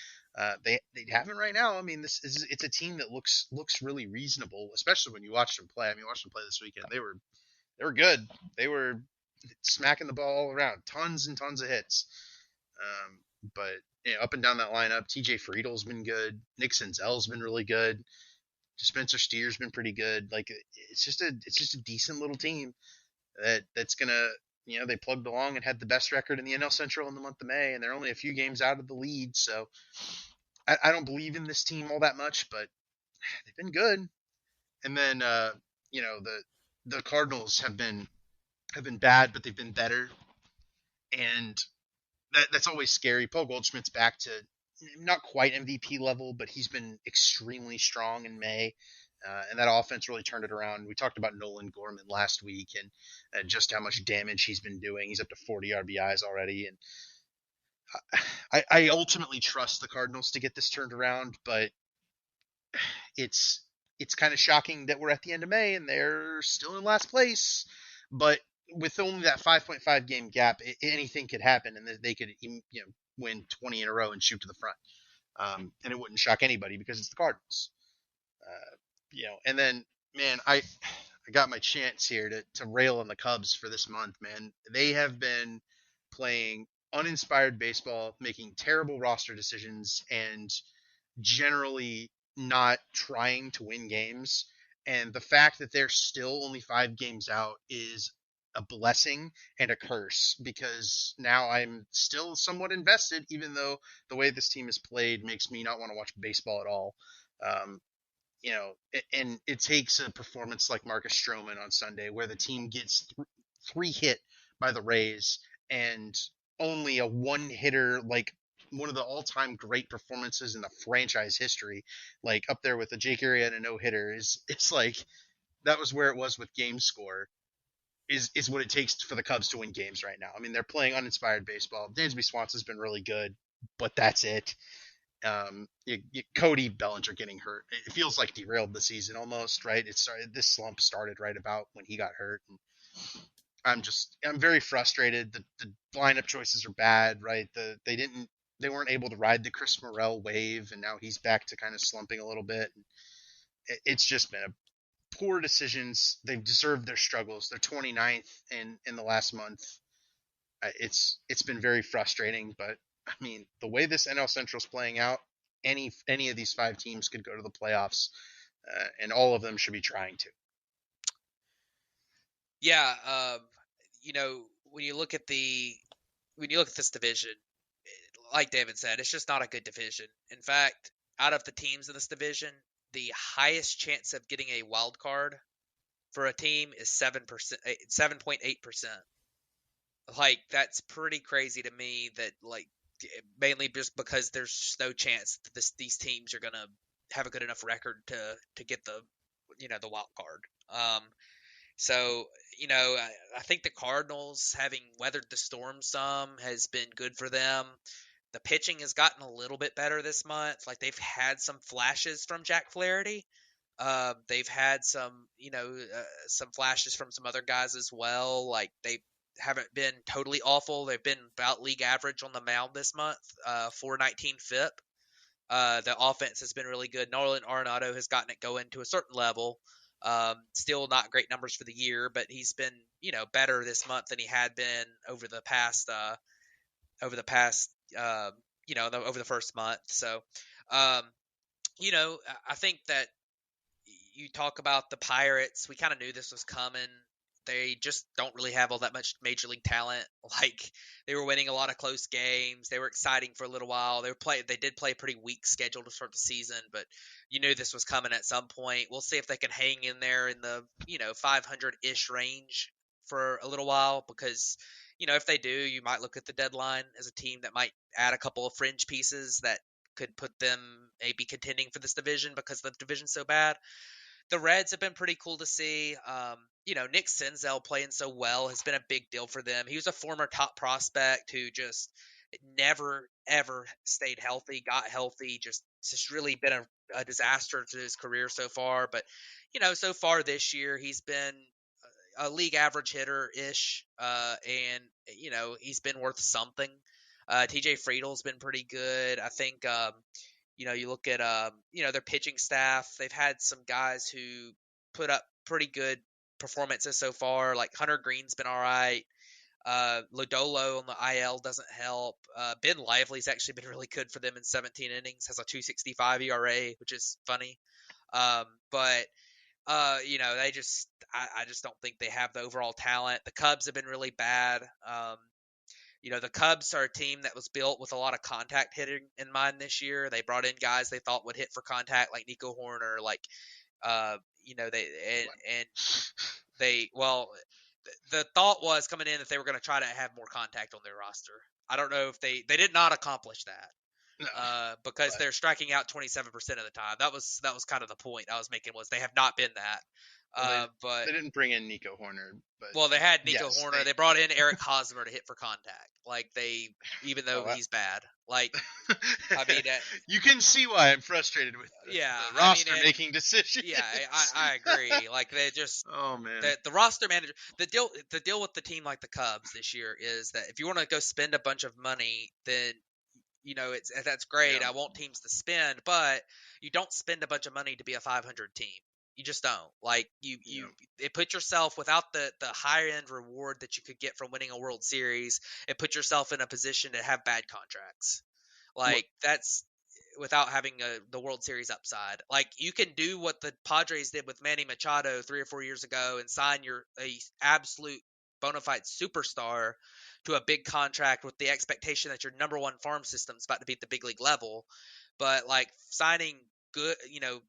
They haven't right now. I mean, it's a team that looks really reasonable, especially when you watch them play. I mean, watch them play this weekend. They were good. They were smacking the ball all around, tons and tons of hits. But up and down that lineup, TJ Friedel's been good. Nick Senzel's been really good. Spencer Steer's been pretty good. Like, it's just a decent little team that's gonna, they plugged along and had the best record in the NL Central in the month of May, and they're only a few games out of the lead. So I don't believe in this team all that much, but they've been good. And then the Cardinals have been bad, but they've been better, and that's always scary. Paul Goldschmidt's back to not quite MVP level, but he's been extremely strong in May. And that offense really turned it around. We talked about Nolan Gorman last week, and just how much damage he's been doing. He's up to 40 RBIs already. And I ultimately trust the Cardinals to get this turned around, but it's kind of shocking that we're at the end of May and they're still in last place. But with only that 5.5 game gap, anything could happen, and they could win 20 in a row and shoot to the front. And it wouldn't shock anybody because it's the Cardinals. And then, man, I got my chance here to rail on the Cubs for this month, man. They have been playing uninspired baseball, making terrible roster decisions, and generally not trying to win games. And the fact that they're still only 5 games out is a blessing and a curse because now I'm still somewhat invested, even though the way this team is played makes me not want to watch baseball at all. Um, and it takes a performance like Marcus Stroman on Sunday where the team gets three hit by the Rays and only a one hitter, like one of the all time great performances in the franchise history, like up there with the Jake Arrieta no hitter, is it's like that was where it was with game score. Is what it takes for the Cubs to win games right now. I mean, they're playing uninspired baseball. Dansby Swanson's been really good, but that's it. Cody Bellinger getting hurt. It feels like derailed the season almost, right? It started. This slump started right about when he got hurt. And I'm very frustrated. The lineup choices are bad, right? They weren't able to ride the Chris Morel wave, and now he's back to kind of slumping a little bit. It's just been a poor decisions. They've deserved their struggles. They're 29th in the last month. It's been very frustrating, but I mean, the way this NL Central is playing out, any of these five teams could go to the playoffs, and all of them should be trying to. Yeah, you know, when you look at this division, like David said, it's just not a good division. In fact, out of the teams in this division, the highest chance of getting a wild card for a team is 7%, 7.8%. Like that's pretty crazy to me. That like mainly just because there's just no chance that these teams are gonna have a good enough record to get the wild card. So, I think the Cardinals, having weathered the storm some, has been good for them. The pitching has gotten a little bit better this month. Like they've had some flashes from Jack Flaherty. They've had some flashes from some other guys as well. Like they haven't been totally awful. They've been about league average on the mound this month, 419 FIP. The offense has been really good. Nolan Arenado has gotten it going to a certain level. Still not great numbers for the year, but he's been, better this month than he had been over the past, over the first month. So, um, I think that you talk about the Pirates. We kind of knew this was coming. They just don't really have all that much major league talent. Like they were winning a lot of close games. They were exciting for a little while. They did play a pretty weak schedule to start the season, but you knew this was coming at some point. We'll see if they can hang in there in the 500-ish range for a little while because if they do, you might look at the deadline as a team that might add a couple of fringe pieces that could put them maybe contending for this division because the division's so bad. The Reds have been pretty cool to see. Nick Senzel playing so well has been a big deal for them. He was a former top prospect who just never ever stayed healthy, got healthy, just really been a disaster to his career so far. But so far this year he's been a league average hitter ish, and he's been worth something. TJ Friedel's been pretty good. I think you look at their pitching staff. They've had some guys who put up pretty good performances so far. Like Hunter Green's been all right. Lodolo on the IL doesn't help. Ben Lively's actually been really good for them in 17 innings. Has a 2.65 ERA, which is funny. But I just don't think they have the overall talent. The Cubs have been really bad. The Cubs are a team that was built with a lot of contact hitting in mind this year. They brought in guys they thought would hit for contact, like Nico Horner, like the thought was coming in that they were going to try to have more contact on their roster. I don't know if they did not accomplish that. No, Because they're striking out 27% of the time. That was kind of the point I was making was they have not been that. But they didn't bring in Nico Horner, but well, they had Nico yes, Horner. They brought in Eric Hosmer to hit for contact. Like even though he's bad. Like I mean, you can see why I'm frustrated with the roster making decisions. Yeah, I agree. Like they just oh man, the roster manager. The deal with the team like the Cubs this year is that if you want to go spend a bunch of money, then that's great. Yeah. I want teams to spend, but you don't spend a bunch of money to be a 500 team. You just don't. Like it put yourself without the higher end reward that you could get from winning a World Series. It put yourself in a position to have bad contracts. Like that's without having the World Series upside. Like you can do what the Padres did with Manny Machado 3 or 4 years ago and sign a absolute bona fide superstar to a big contract with the expectation that your number one farm system is about to be at the big league level. But like signing good,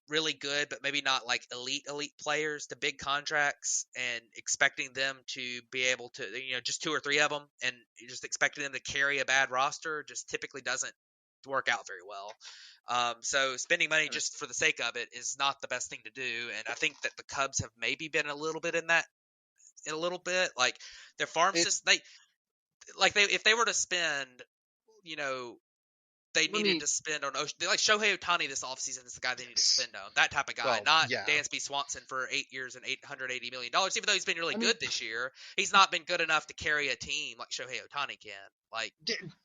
really good, but maybe not like elite players to big contracts and expecting them to be able to, just two or three of them and just expecting them to carry a bad roster just typically doesn't work out very well. So spending money just for the sake of it is not the best thing to do. And I think that the Cubs have maybe been a little bit in a little bit like their farm It, system. If they were to spend, you know, they let needed me, to spend on like Shohei Ohtani this offseason is the guy they need to spend on. That type of guy, well, not yeah. Dansby Swanson for 8 years and $880 million. Even though he's been really I mean, good this year, he's not been good enough to carry a team like Shohei Ohtani can. Like,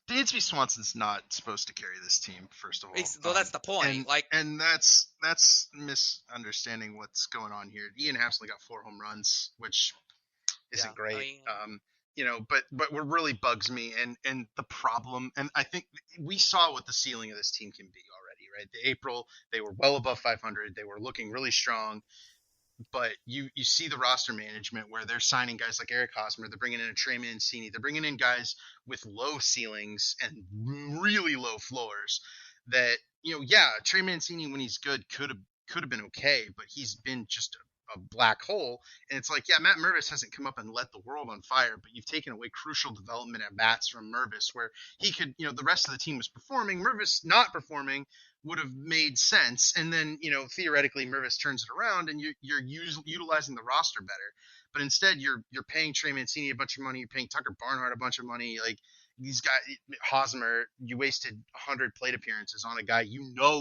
Dansby Swanson's not supposed to carry this team, first of all. well, that's the point. And Like, and that's misunderstanding what's going on here. Ian Happ's only got 4 home runs, which yeah, isn't I great. mean, But what really bugs me and the problem, and I think we saw what the ceiling of this team can be already, right? The April, they were well above 500. They were looking really strong, but you see the roster management where they're signing guys like Eric Hosmer, they're bringing in a Trey Mancini, they're bringing in guys with low ceilings and really low floors. That yeah, Trey Mancini when he's good could have been okay, but he's been just a black hole. And it's like, yeah, Matt Mervis hasn't come up and let the world on fire, but you've taken away crucial development at bats from Mervis, where he could, the rest of the team was performing. Mervis not performing would have made sense. And then, theoretically, Mervis turns it around and you're utilizing the roster better. But instead, you're paying Trey Mancini a bunch of money. You're paying Tucker Barnhart a bunch of money. Like these guys, Hosmer, you wasted 100 plate appearances on a guy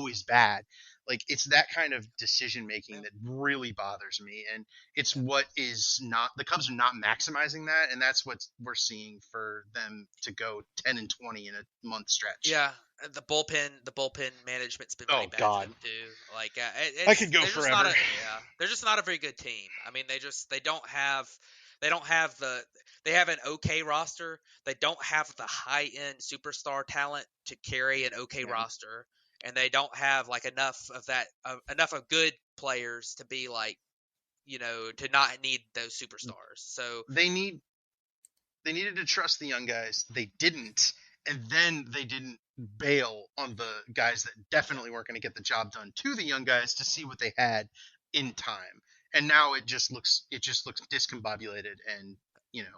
is bad. Like it's that kind of decision making that really bothers me, and it's what is not the Cubs are not maximizing that, and that's what we're seeing for them to go 10-20 in a month stretch. yeah, the bullpen management's been pretty Oh bad for God, them too. Like, I could go they're just not forever. they're just not a very good team. I mean, they don't have they have an okay roster. They don't have the high end superstar talent to carry an okay Yeah. roster, and they don't have like enough of good players to be like, to not need those superstars. So They needed to trust the young guys. They didn't, and then they didn't bail on the guys that definitely weren't going to get the job done to the young guys to see what they had in time. And now it just looks discombobulated, and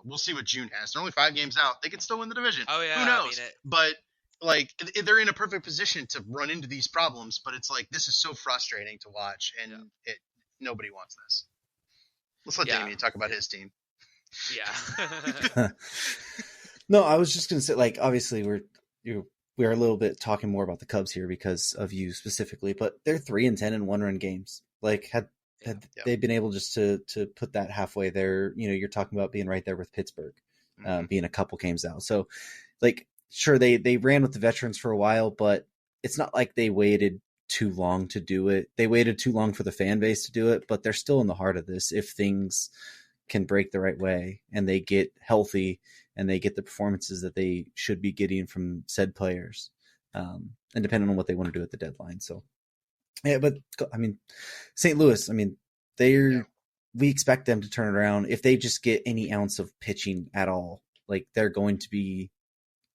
we'll see what June has. They're only 5 games out. They could still win the division. oh yeah, Who I mean knows? But like they're in a perfect position to run into these problems. But it's like this is so frustrating to watch, yeah, and nobody wants this. Let's let yeah, Damien talk about his team. yeah. No, I was just gonna say, like, obviously we're a little bit talking more about the Cubs here because of you specifically, but they're 3-10 in 1-run games. Like, had they been able just to put that halfway there, you're talking about being right there with Pittsburgh, being a couple games out. So, like, sure, they ran with the veterans for a while, but it's not like they waited too long to do it. They waited too long for the fan base to do it, but they're still in the heart of this if things can break the right way and they get healthy and they get the performances that they should be getting from said players, and depending on what they want to do at the deadline. So, yeah, but I mean, St. Louis, I mean, we expect them to turn it around if they just get any ounce of pitching at all. Like they're going to be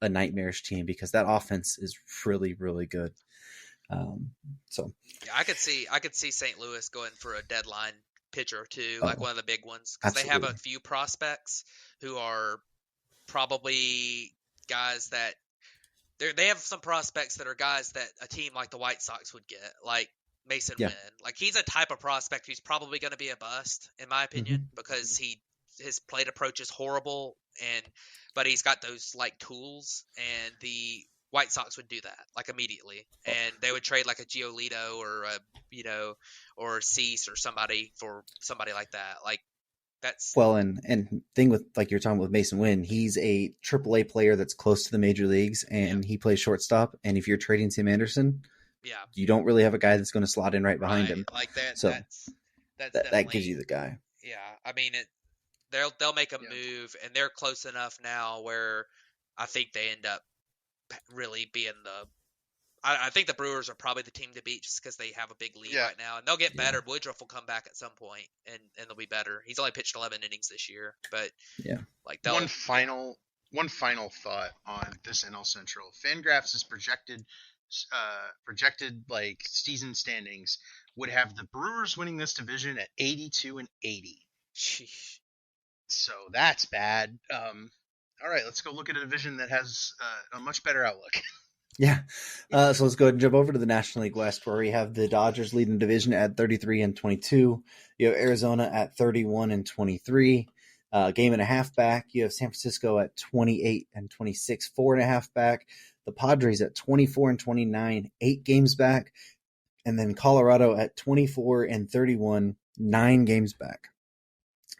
a nightmarish team because that offense is really, really good. So yeah, I could see St. Louis going for a deadline pitcher or two, like one of the big ones, because they have a few prospects who are probably guys that they have some prospects that are guys that a team like the White Sox would get, like Mason Wynn. Like he's a type of prospect who's probably going to be a bust, in my opinion, because his plate approach is horrible, but he's got those like tools, and the White Sox would do that like immediately, and they would trade like a Giolito or or Cease or somebody for somebody like that. Like that's and thing with like you're talking with Mason Wynn, he's a AAA player that's close to the major leagues, and he plays shortstop. And if you're trading Tim Anderson, you don't really have a guy that's going to slot in right behind him. Like that. So that gives you the guy. Yeah, I mean they'll make a move, and they're close enough now where I think they end up really being I think the Brewers are probably the team to beat just because they have a big lead Yeah. right now, and they'll get Yeah. better. Woodruff will come back at some point, and they'll be better. He's only pitched 11 innings this year, but Yeah. like One they'll final one final thought on this NL Central. Fangraphs is projected like season standings would have the Brewers winning this division at 82-80. sheesh. So that's bad. All right, let's go look at a division that has a much better outlook. Yeah. So let's go ahead and jump over to the National League West, where we have the Dodgers leading the division at 33-22. You have Arizona at 31-23. Game and a half back. You have San Francisco at 28-26, 4.5 back. The Padres at 24-29, 8 games back. And then Colorado at 24-31, 9 games back.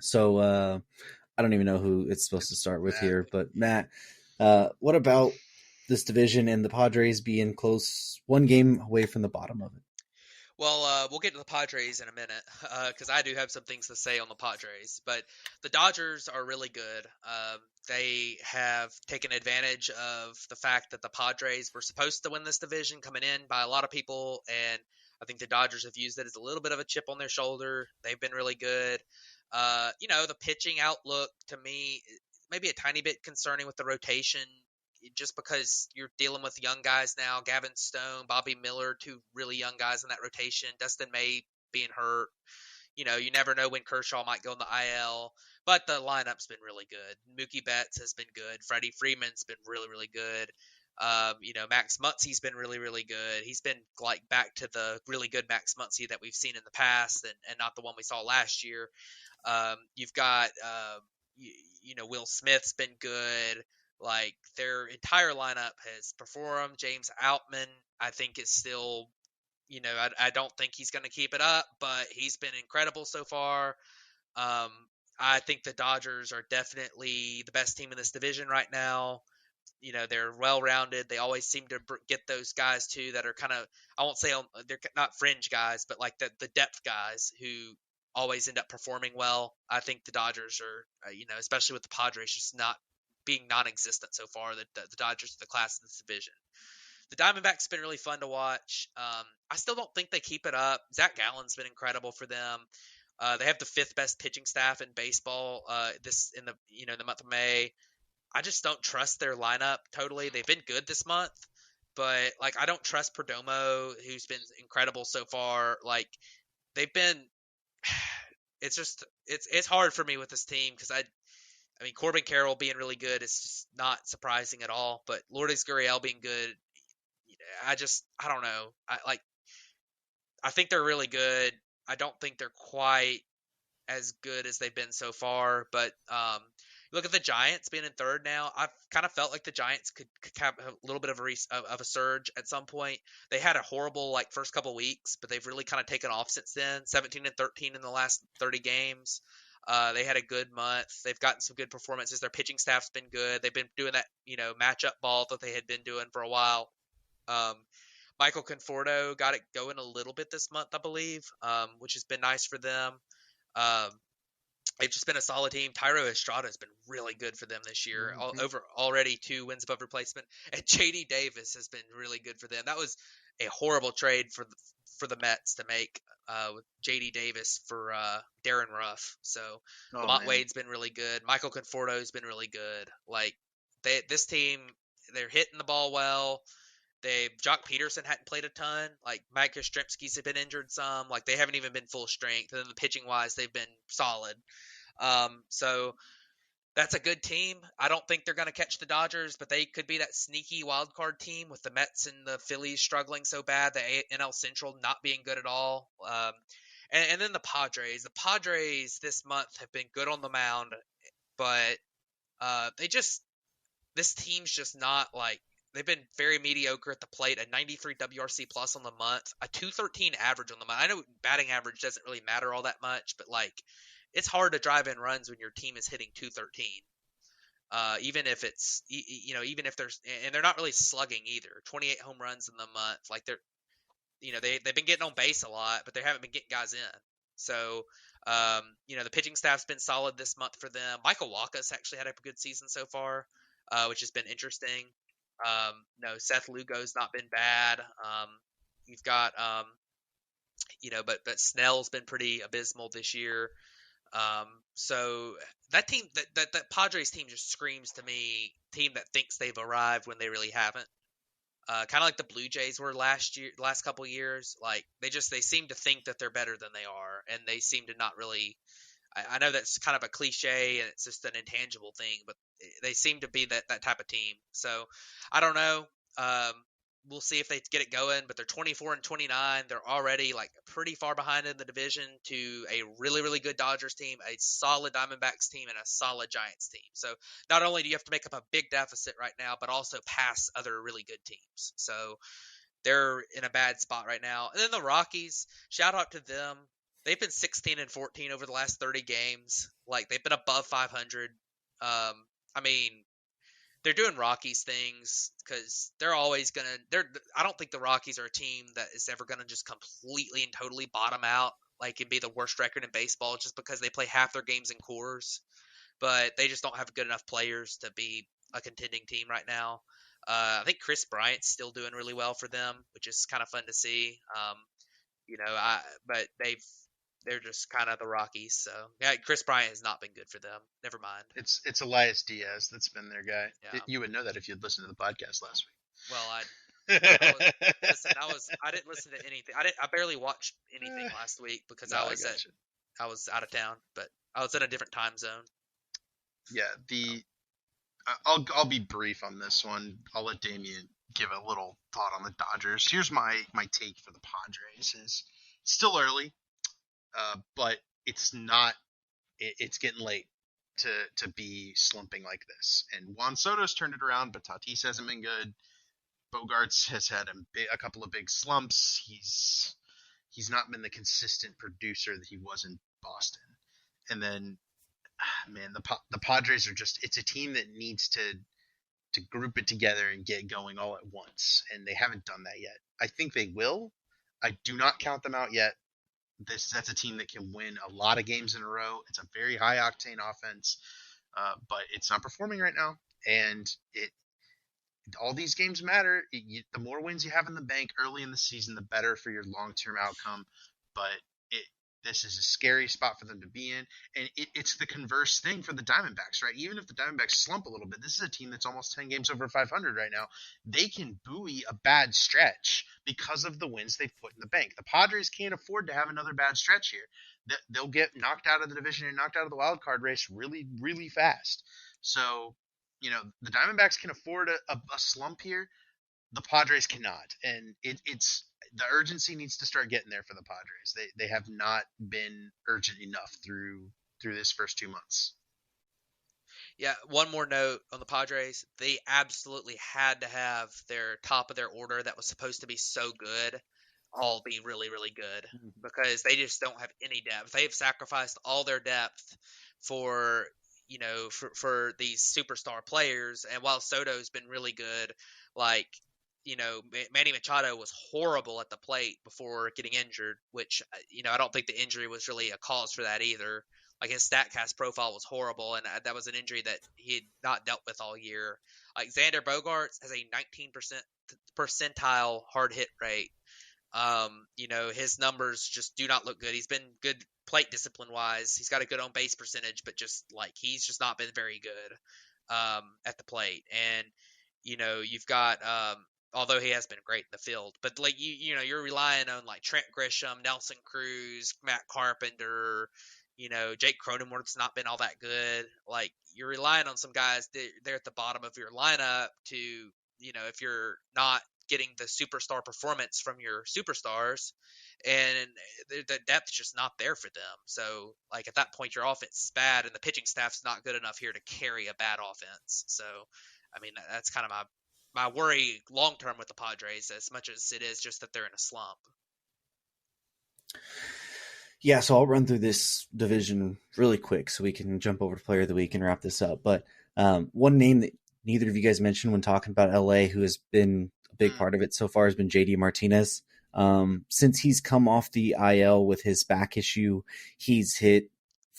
So I don't even know who it's supposed to start with here, but Matt, what about this division and the Padres being close, 1 game away from the bottom of it? Well, we'll get to the Padres in a minute because I do have some things to say on the Padres. But the Dodgers are really good. They have taken advantage of the fact that the Padres were supposed to win this division coming in by a lot of people, and I think the Dodgers have used it as a little bit of a chip on their shoulder. They've been really good. The pitching outlook to me maybe a tiny bit concerning with the rotation just because you're dealing with young guys now. Gavin Stone, Bobby Miller, two really young guys in that rotation. Dustin May being hurt. You never know when Kershaw might go in the IL, but the lineup's been really good. Mookie Betts has been good. Freddie Freeman's been really, really good. Max Muncy's been really, really good. He's been like back to the really good Max Muncy that we've seen in the past, and not the one we saw last year. You've got, Will Smith's been good. Like their entire lineup has performed. James Outman, I think, is still, I don't think he's going to keep it up, but he's been incredible so far. Um, I think the Dodgers are definitely the best team in this division right now. They're well rounded. They always seem to get those guys too that are kind of, I won't say they're not fringe guys, but like the depth guys who always end up performing well. I think the Dodgers are, especially with the Padres just not being non-existent so far. The Dodgers are the class of this division. The Diamondbacks been really fun to watch. I still don't think they keep it up. Zach Gallen's been incredible for them. They have the fifth best pitching staff in baseball. This in the month of May. I just don't trust their lineup totally. They've been good this month, but like I don't trust Perdomo, who's been incredible so far. Like they've been. It's hard for me with this team because I mean Corbin Carroll being really good is just not surprising at all. But Lourdes Gurriel being good, I don't know. I think they're really good. I don't think they're quite as good as they've been so far. But look at the Giants being in third now. I've kind of felt like the Giants could have a little bit of a surge at some point. They had a horrible like first couple weeks, but they've really kind of taken off since then. 17-13 in the last 30 games. They had a good month. They've gotten some good performances. Their pitching staff's been good. They've been doing that matchup ball that they had been doing for a while. Um, Michael Conforto got it going a little bit this month, I believe, which has been nice for them. Um, they've just been a solid team. Tyro Estrada has been really good for them this year. Over already 2 wins above replacement, and JD Davis has been really good for them. That was a horrible trade for the Mets to make with JD Davis for Darren Ruff. So Lamont Wade's been really good. Michael Conforto's been really good. Like this team, they're hitting the ball well. Jock Peterson hadn't played a ton. Like Mike Yastrzemski's have been injured some. Like they haven't even been full strength. And then the pitching wise, they've been solid. So that's a good team. I don't think they're going to catch the Dodgers, but they could be that sneaky wild card team with the Mets and the Phillies struggling so bad. The NL Central not being good at all. And then the Padres. The Padres this month have been good on the mound, but this team's just not like. They've been very mediocre at the plate. A 93 WRC plus on the month, a 213 average on the month. I know batting average doesn't really matter all that much, but like it's hard to drive in runs when your team is hitting 213. Even if it's even if there's and they're not really slugging either. 28 home runs in the month. Like they've been getting on base a lot, but they haven't been getting guys in. So the pitching staff's been solid this month for them. Michael Wacha's actually had a good season so far, which has been interesting. No, Seth Lugo's not been bad. You've got but Snell's been pretty abysmal this year. So that team, that Padres team, just screams to me team that thinks they've arrived when they really haven't. Kind of like the Blue Jays were last couple years. Like they seem to think that they're better than they are, and they seem to not really. I know that's kind of a cliche and it's just an intangible thing, but they seem to be that type of team. So I don't know. Um, we'll see if they get it going, but they're 24 and 29. They're already like pretty far behind in the division to a really, really good Dodgers team, a solid Diamondbacks team, and a solid Giants team. So not only do you have to make up a big deficit right now, but also pass other really good teams. So they're in a bad spot right now. And then the Rockies, shout out to them. They've been 16 and 14 over the last 30 games. Like they've been above 500. I mean, they're doing Rockies things because they're always gonna. I don't think the Rockies are a team that is ever gonna just completely and totally bottom out, like and be the worst record in baseball, just because they play half their games in Coors. But they just don't have good enough players to be a contending team right now. I think Chris Bryant's still doing really well for them, which is kind of fun to see. But they're just kind of the Rockies. So yeah, Chris Bryant has not been good for them. Never mind. It's Elias Diaz that's been their guy. Yeah. You would know that if you'd listened to the podcast last Well, week. I didn't listen to anything. I barely watched anything last week because No, I was out of town, but I was in a different time zone. Yeah, I'll be brief on this one. I'll let Damien give a little thought on the Dodgers. Here's my take for the Padres. It's still early, but it's not. It's getting late to be slumping like this. And Juan Soto's turned it around, but Tatis hasn't been good. Bogarts has had a couple of big slumps. He's not been the consistent producer that he was in Boston. And then, man, the Padres are it's a team that needs to group it together and get going all at once, and they haven't done that yet. I think they will. I do not count them out yet. That's a team that can win a lot of games in a row. It's a very high octane offense, but it's not performing right now, and all these games matter. The more wins you have in the bank early in the season, the better for your long-term outcome. But this is a scary spot for them to be in, and it's the converse thing for the Diamondbacks, right? Even if the Diamondbacks slump a little bit, this is a team that's almost 10 games over 500 right now. They can buoy a bad stretch because of the wins they've put in the bank. The Padres can't afford to have another bad stretch here. They'll get knocked out of the division and knocked out of the wild card race really, really fast. So, the Diamondbacks can afford a slump here. The Padres cannot, and it's the urgency needs to start getting there for the Padres. They have not been urgent enough through this first 2 months. Yeah, one more note on the Padres. They absolutely had to have their top of their order that was supposed to be so good all be really, really good because they just don't have any depth. They've sacrificed all their depth for for these superstar players. And while Soto's been really good, like Manny Machado was horrible at the plate before getting injured, which I don't think the injury was really a cause for that either. Like his StatCast profile was horrible, and that was an injury that he had not dealt with all year. Like Xander Bogaerts has a 19% percentile hard hit rate. His numbers just do not look good. He's been good plate discipline wise. He's got a good on base percentage, but just like he's just not been very good at the plate. And you've got although he has been great in the field, but like you're relying on like Trent Grisham, Nelson Cruz, Matt Carpenter. Jake Cronenworth's not been all that good. Like you're relying on some guys they're at the bottom of your lineup to if you're not getting the superstar performance from your superstars, and the depth is just not there for them. So like at that point your offense is bad and the pitching staff's not good enough here to carry a bad offense. So I mean that's kind of my worry long term with the Padres, as much as it is just that they're in a slump. Yeah, so I'll run through this division really quick so we can jump over to Player of the Week and wrap this up. But one name that neither of you guys mentioned when talking about LA, who has been a big part of it so far, has been JD Martinez. Since he's come off the IL with his back issue, he's hit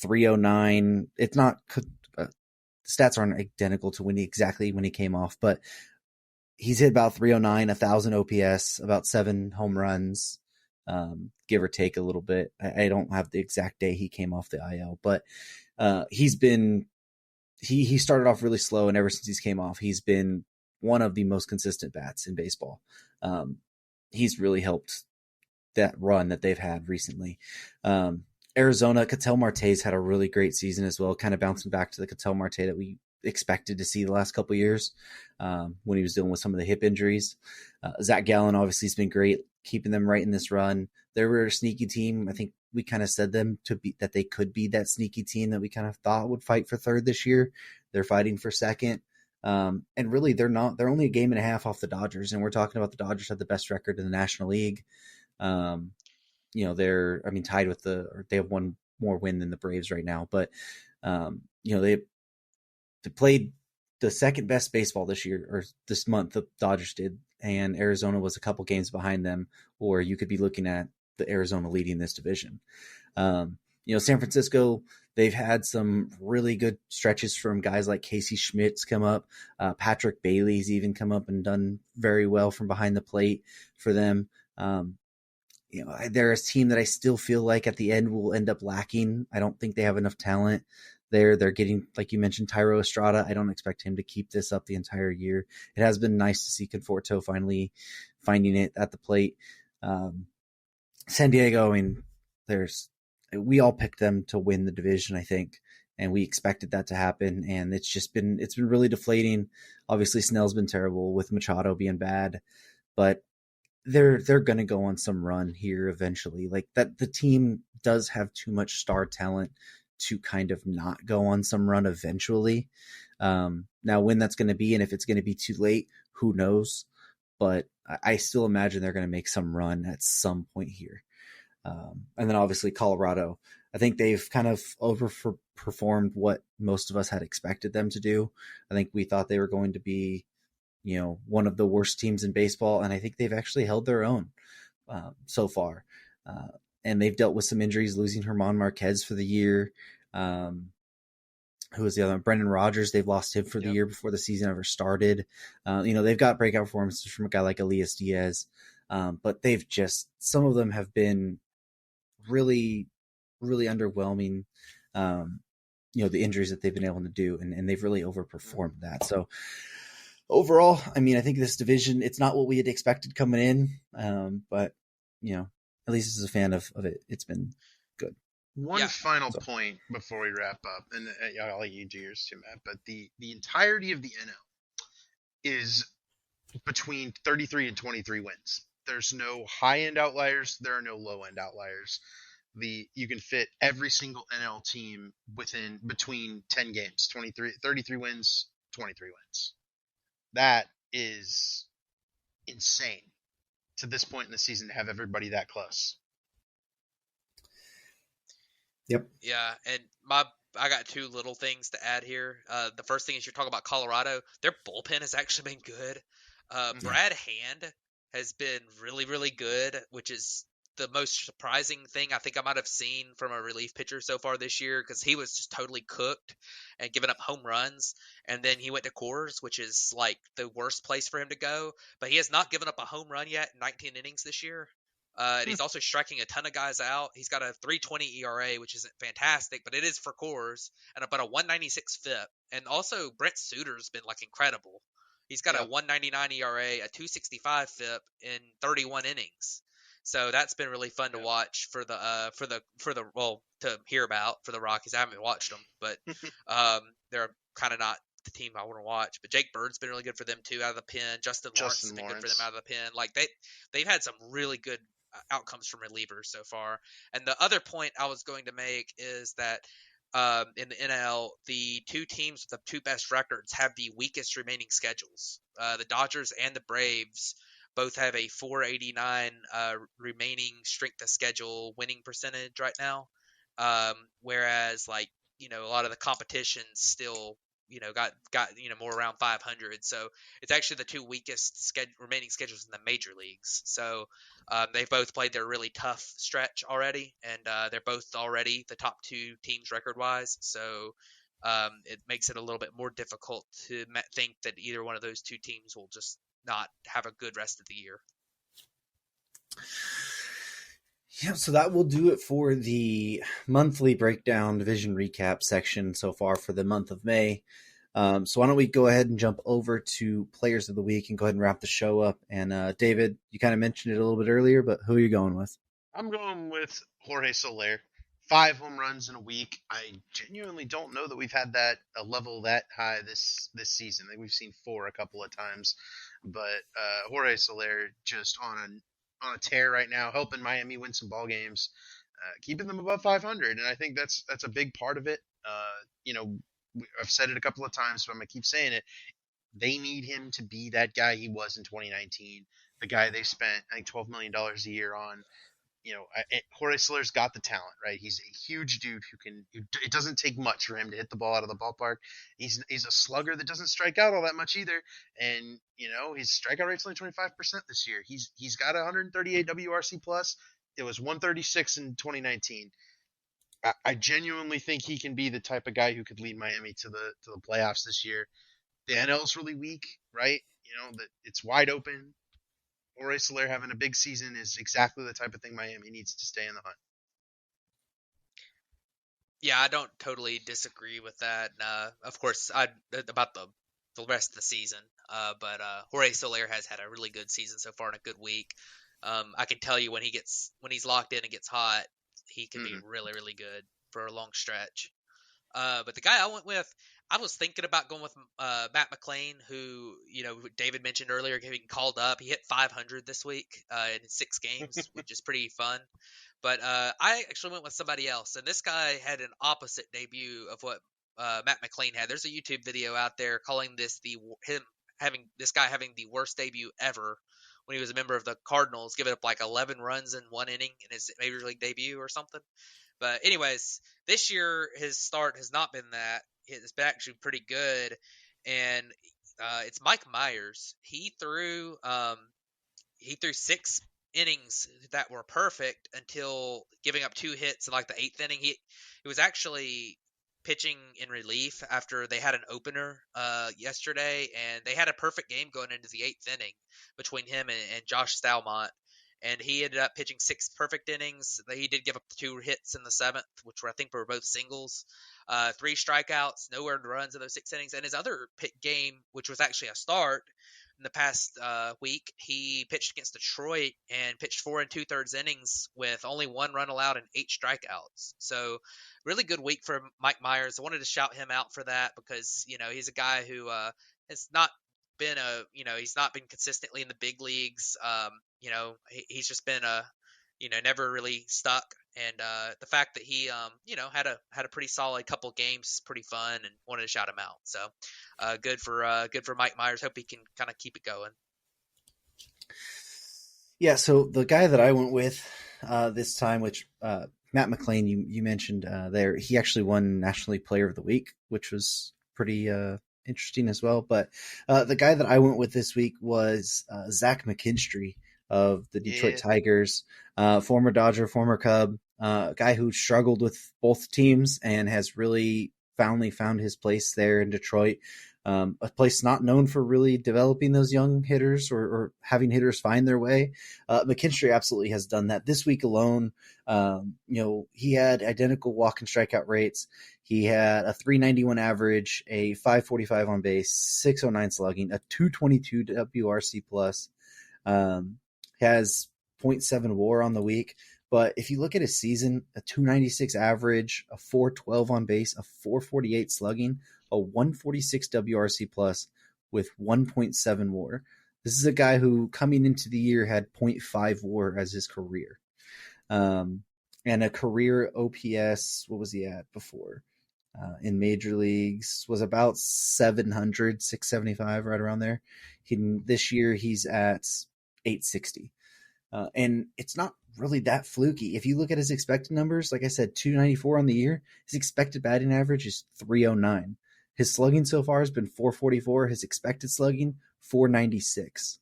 309. It's not stats aren't identical to exactly when he came off, but he's hit about 309, 1,000 OPS, about 7 home runs, give or take a little bit. I don't have the exact day he came off the IL, but he's been he started off really slow, and ever since he's came off, he's been one of the most consistent bats in baseball. He's really helped that run that they've had recently. Arizona, Ketel Marte's had a really great season as well, kind of bouncing back to the Ketel Marte that we expected to see the last couple of years when he was dealing with some of the hip injuries. Zach Gallen obviously has been great, keeping them right in this run. They were a sneaky team. I think we kind of said them to be that they could be that sneaky team that we kind of thought would fight for third this year. They're fighting for second. And really, they're not. They're only a game and a half off the Dodgers, and we're talking about the Dodgers have the best record in the National League. They're tied with or they have one more win than the Braves right now, but they played the second best baseball this year or this month. The Dodgers did, and Arizona was a couple games behind them, or you could be looking at the Arizona leading this division. San Francisco, they've had some really good stretches from guys like Casey Schmidt's come up. Patrick Bailey's even come up and done very well from behind the plate for them. They're a team that I still feel like at the end will end up lacking. I don't think they have enough talent there. They're getting, like you mentioned, Tyro Estrada. I don't expect him to keep this up the entire year. It has been nice to see Conforto finally finding it at the plate. San Diego, we all picked them to win the division, I think, and we expected that to happen. And it's been really deflating. Obviously, Snell's been terrible with Machado being bad, but they're going to go on some run here eventually. Like that, the team does have too much star talent to kind of not go on some run eventually. Now, when that's going to be, and if it's going to be too late, who knows? But I still imagine they're going to make some run at some point here. And then obviously Colorado, I think they've kind of overperformed what most of us had expected them to do. I think we thought they were going to be, one of the worst teams in baseball, and I think they've actually held their own so far. And they've dealt with some injuries, losing Herman Marquez for the year. Who was the other one? Brendan Rodgers, they've lost him for the year before the season ever started. They've got breakout performances from a guy like Elias Diaz, but some of them have been really, really underwhelming. The injuries that they've been able to do, and they've really overperformed that. So overall, I think this division, it's not what we had expected coming in, but at least as a fan of it, it's been good. One final point before we wrap up, and I'll let you do yours too, Matt. But the entirety of the NL is between 33 and 23 wins. There's no high end outliers. There are no low end outliers. You can fit every single NL team between 10 games, 33 wins, 23 wins. That is insane to this point in the season to have everybody that close. Yep. Yeah, and I got two little things to add here. The first thing is you're talking about Colorado. Their bullpen has actually been good. Brad Hand has been really, really good, which is the most surprising thing I think I might have seen from a relief pitcher so far this year, because he was just totally cooked and giving up home runs. And then he went to Coors, which is like the worst place for him to go. But he has not given up a home run yet in 19 innings this year. And he's also striking a ton of guys out. He's got a 3.20 ERA, which isn't fantastic, but it is for Coors, and about a 1.96 FIP. And also Brent Suter's been like incredible. He's got a 1.99 ERA, a 2.65 FIP in 31 innings. So that's been really fun to watch to hear about for the Rockies. I haven't watched them, but they're kind of not the team I want to watch. But Jake Bird's been really good for them too out of the pen. Justin Lawrence has been good for them out of the pen. Like they've had some really good outcomes from relievers so far. And the other point I was going to make is that in the NL, the two teams with the two best records have the weakest remaining schedules. The Dodgers and the Braves both have a 489 remaining strength of schedule winning percentage right now. Whereas a lot of the competition still got more around 500. So it's actually the two weakest remaining schedules in the major leagues. So they've both played their really tough stretch already, and they're both already the top two teams record wise. So it makes it a little bit more difficult to think that either one of those two teams will just not have a good rest of the year. Yeah, so that will do it for the monthly breakdown division recap section so far for the month of May. So why don't we go ahead and jump over to players of the week and go ahead and wrap the show up. And David, you kind of mentioned it a little bit earlier, but who are you going with? I'm going with Jorge Soler. 5 home runs in a week. I genuinely don't know that we've had a level that high this season. I think we've seen 4 a couple of times, but Jorge Soler just on a tear right now, helping Miami win some ball games, keeping them above 500, and I think that's a big part of it. I've said it a couple of times, but I'm gonna keep saying it. They need him to be that guy he was in 2019, the guy they spent I think $12 million a year on. Jorge Soler's got the talent, right? He's a huge dude who can. It doesn't take much for him to hit the ball out of the ballpark. He's a slugger that doesn't strike out all that much either, and his strikeout rate's only 25% this year. He's got 138 WRC plus. It was 136 in 2019. I genuinely think he can be the type of guy who could lead Miami to the playoffs this year. The NL's really weak, right? That it's wide open. Jorge Soler having a big season is exactly the type of thing Miami needs to stay in the hunt. Yeah, I don't totally disagree with that. Of course, about the rest of the season. But Jorge Soler has had a really good season so far and a good week. I can tell you when he's locked in and gets hot, he can be really, really good for a long stretch. But the guy I went with, I was thinking about going with Matt McClain, who David mentioned earlier, getting called up. He hit 500 this week in 6 games, which is pretty fun. But I actually went with somebody else, and this guy had an opposite debut of what Matt McClain had. There's a YouTube video out there calling this this guy having the worst debut ever when he was a member of the Cardinals, giving up like 11 runs in 1 inning in his major league debut or something. But anyways, this year his start has not been that. It's been actually pretty good, and it's Mike Myers. He threw 6 innings that were perfect until giving up 2 hits in like the 8th inning. He was actually pitching in relief after they had an opener yesterday, and they had a perfect game going into the 8th inning between him and Josh Stalmont. And he ended up pitching 6 perfect innings. He did give up 2 hits in the 7th, which I think were both singles. 3 strikeouts, no earned runs in those 6 innings. And his other game, which was actually a start in the past week, he pitched against Detroit and pitched 4 2/3 innings with only 1 run allowed and 8 strikeouts. So really good week for Mike Myers. I wanted to shout him out for that because he's a guy who has not been he's not been consistently in the big leagues. He's just been never really stuck. And the fact that he had a pretty solid couple games, pretty fun, and wanted to shout him out. So good for Mike Myers. Hope he can kind of keep it going. Yeah, so the guy that I went with this time, which Matt McClain, you mentioned there, he actually won National League Player of the Week, which was pretty interesting as well. But the guy that I went with this week was Zach McKinstry of the Detroit Tigers, former Dodger, former Cub, guy who struggled with both teams and has really finally found his place there in Detroit. A place not known for really developing those young hitters or having hitters find their way. McKinstry absolutely has done that. This week alone, he had identical walk and strikeout rates. He had a 391 average, a 545 on base, 609 slugging, a 222 WRC plus, has 0.7 WAR on the week. But if you look at his season, a 296 average, a 412 on base, a 448 slugging, a 146 WRC plus with 1.7 WAR. This is a guy who coming into the year had 0.5 WAR as his career. And a career OPS, what was he at before? In major leagues was about 700, 675, right around there. This year he's at 860. And it's not really that fluky. If you look at his expected numbers, like I said, 294 on the year, his expected batting average is 309. His slugging so far has been 444. His expected slugging, 496.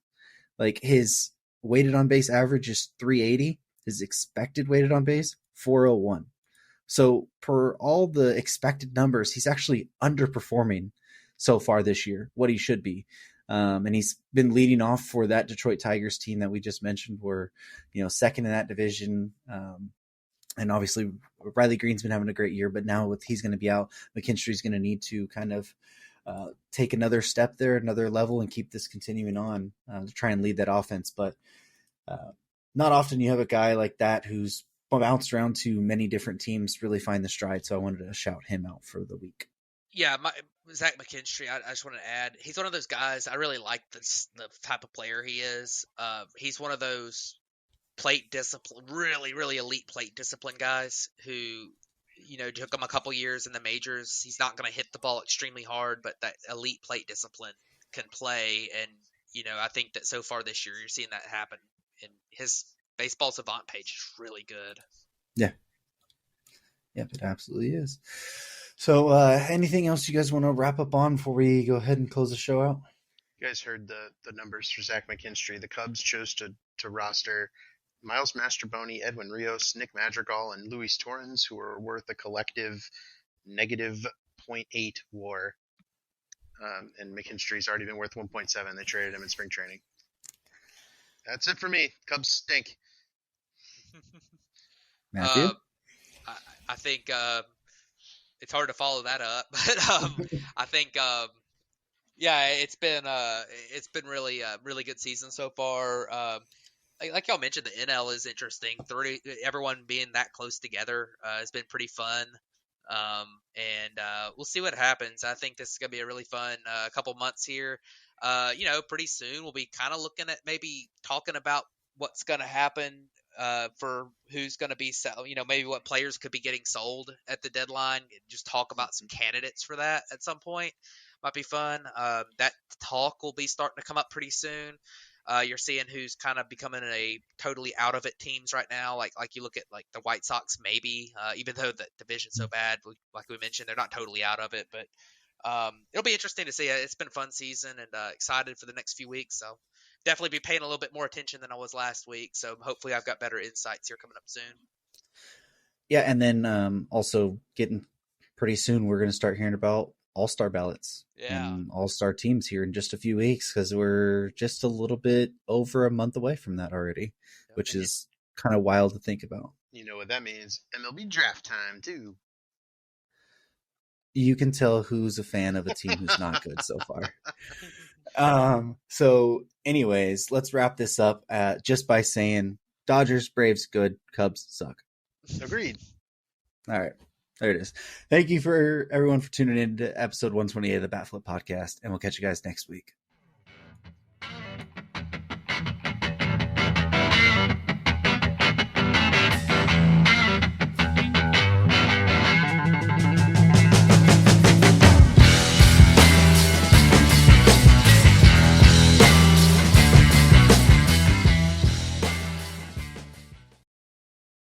Like his weighted on base average is 380. His expected weighted on base, 401. So per all the expected numbers, he's actually underperforming so far this year, what he should be. And he's been leading off for that Detroit Tigers team that we just mentioned. We're, second in that division. And obviously Riley Green's been having a great year, but now he's going to be out, McKinstry's going to need to kind of take another step there, another level, and keep this continuing on to try and lead that offense. But not often you have a guy like that who's bounced around to many different teams really find the stride. So I wanted to shout him out for the week. Yeah, Zach McKinstry, I just want to add, he's one of those guys, I really like the type of player he is. He's one of those plate discipline, really, really elite plate discipline guys who, took him a couple years in the majors. He's not going to hit the ball extremely hard, but that elite plate discipline can play. And, I think that so far this year, you're seeing that happen. And his baseball savant page is really good. Yeah. Yep, it absolutely is. So anything else you guys want to wrap up on before we go ahead and close the show out? You guys heard the numbers for Zach McKinstry. The Cubs chose to roster Miles Mastrobuoni, Edwin Rios, Nick Madrigal, and Luis Torrens, who are worth a collective negative 0.8 WAR. And McKinstry's already been worth 1.7. They traded him in spring training. That's it for me. Cubs stink. Matthew? I think it's hard to follow that up, but I think it's been really good season so far. Like y'all mentioned, the NL is interesting. Everyone being that close together has been pretty fun. And we'll see what happens. I think this is going to be a really fun couple months here. Pretty soon we'll be kind of looking at maybe talking about what's going to happen for who's going to be maybe what players could be getting sold at the deadline. Just talk about some candidates for that at some point. Might be fun. That talk will be starting to come up pretty soon. You're seeing who's kind of becoming a totally out of it teams right now. Like you look at like the White Sox, maybe, even though the division's so bad, like we mentioned, they're not totally out of it, but it'll be interesting to see. It's been a fun season and excited for the next few weeks. So definitely be paying a little bit more attention than I was last week. So hopefully I've got better insights here coming up soon. Yeah. And then also getting pretty soon, we're going to start hearing about all-star ballots and all-star teams here in just a few weeks, because we're just a little bit over a month away from that already, which is kind of wild to think about. You know what that means? MLB draft time too. You can tell who's a fan of a team who's not good so far. So anyways, let's wrap this up just by saying Dodgers, Braves, good. Cubs suck. Agreed. All right. There it is. Thank you for everyone for tuning in to episode 128 of the Bat Flip Podcast, and we'll catch you guys next week.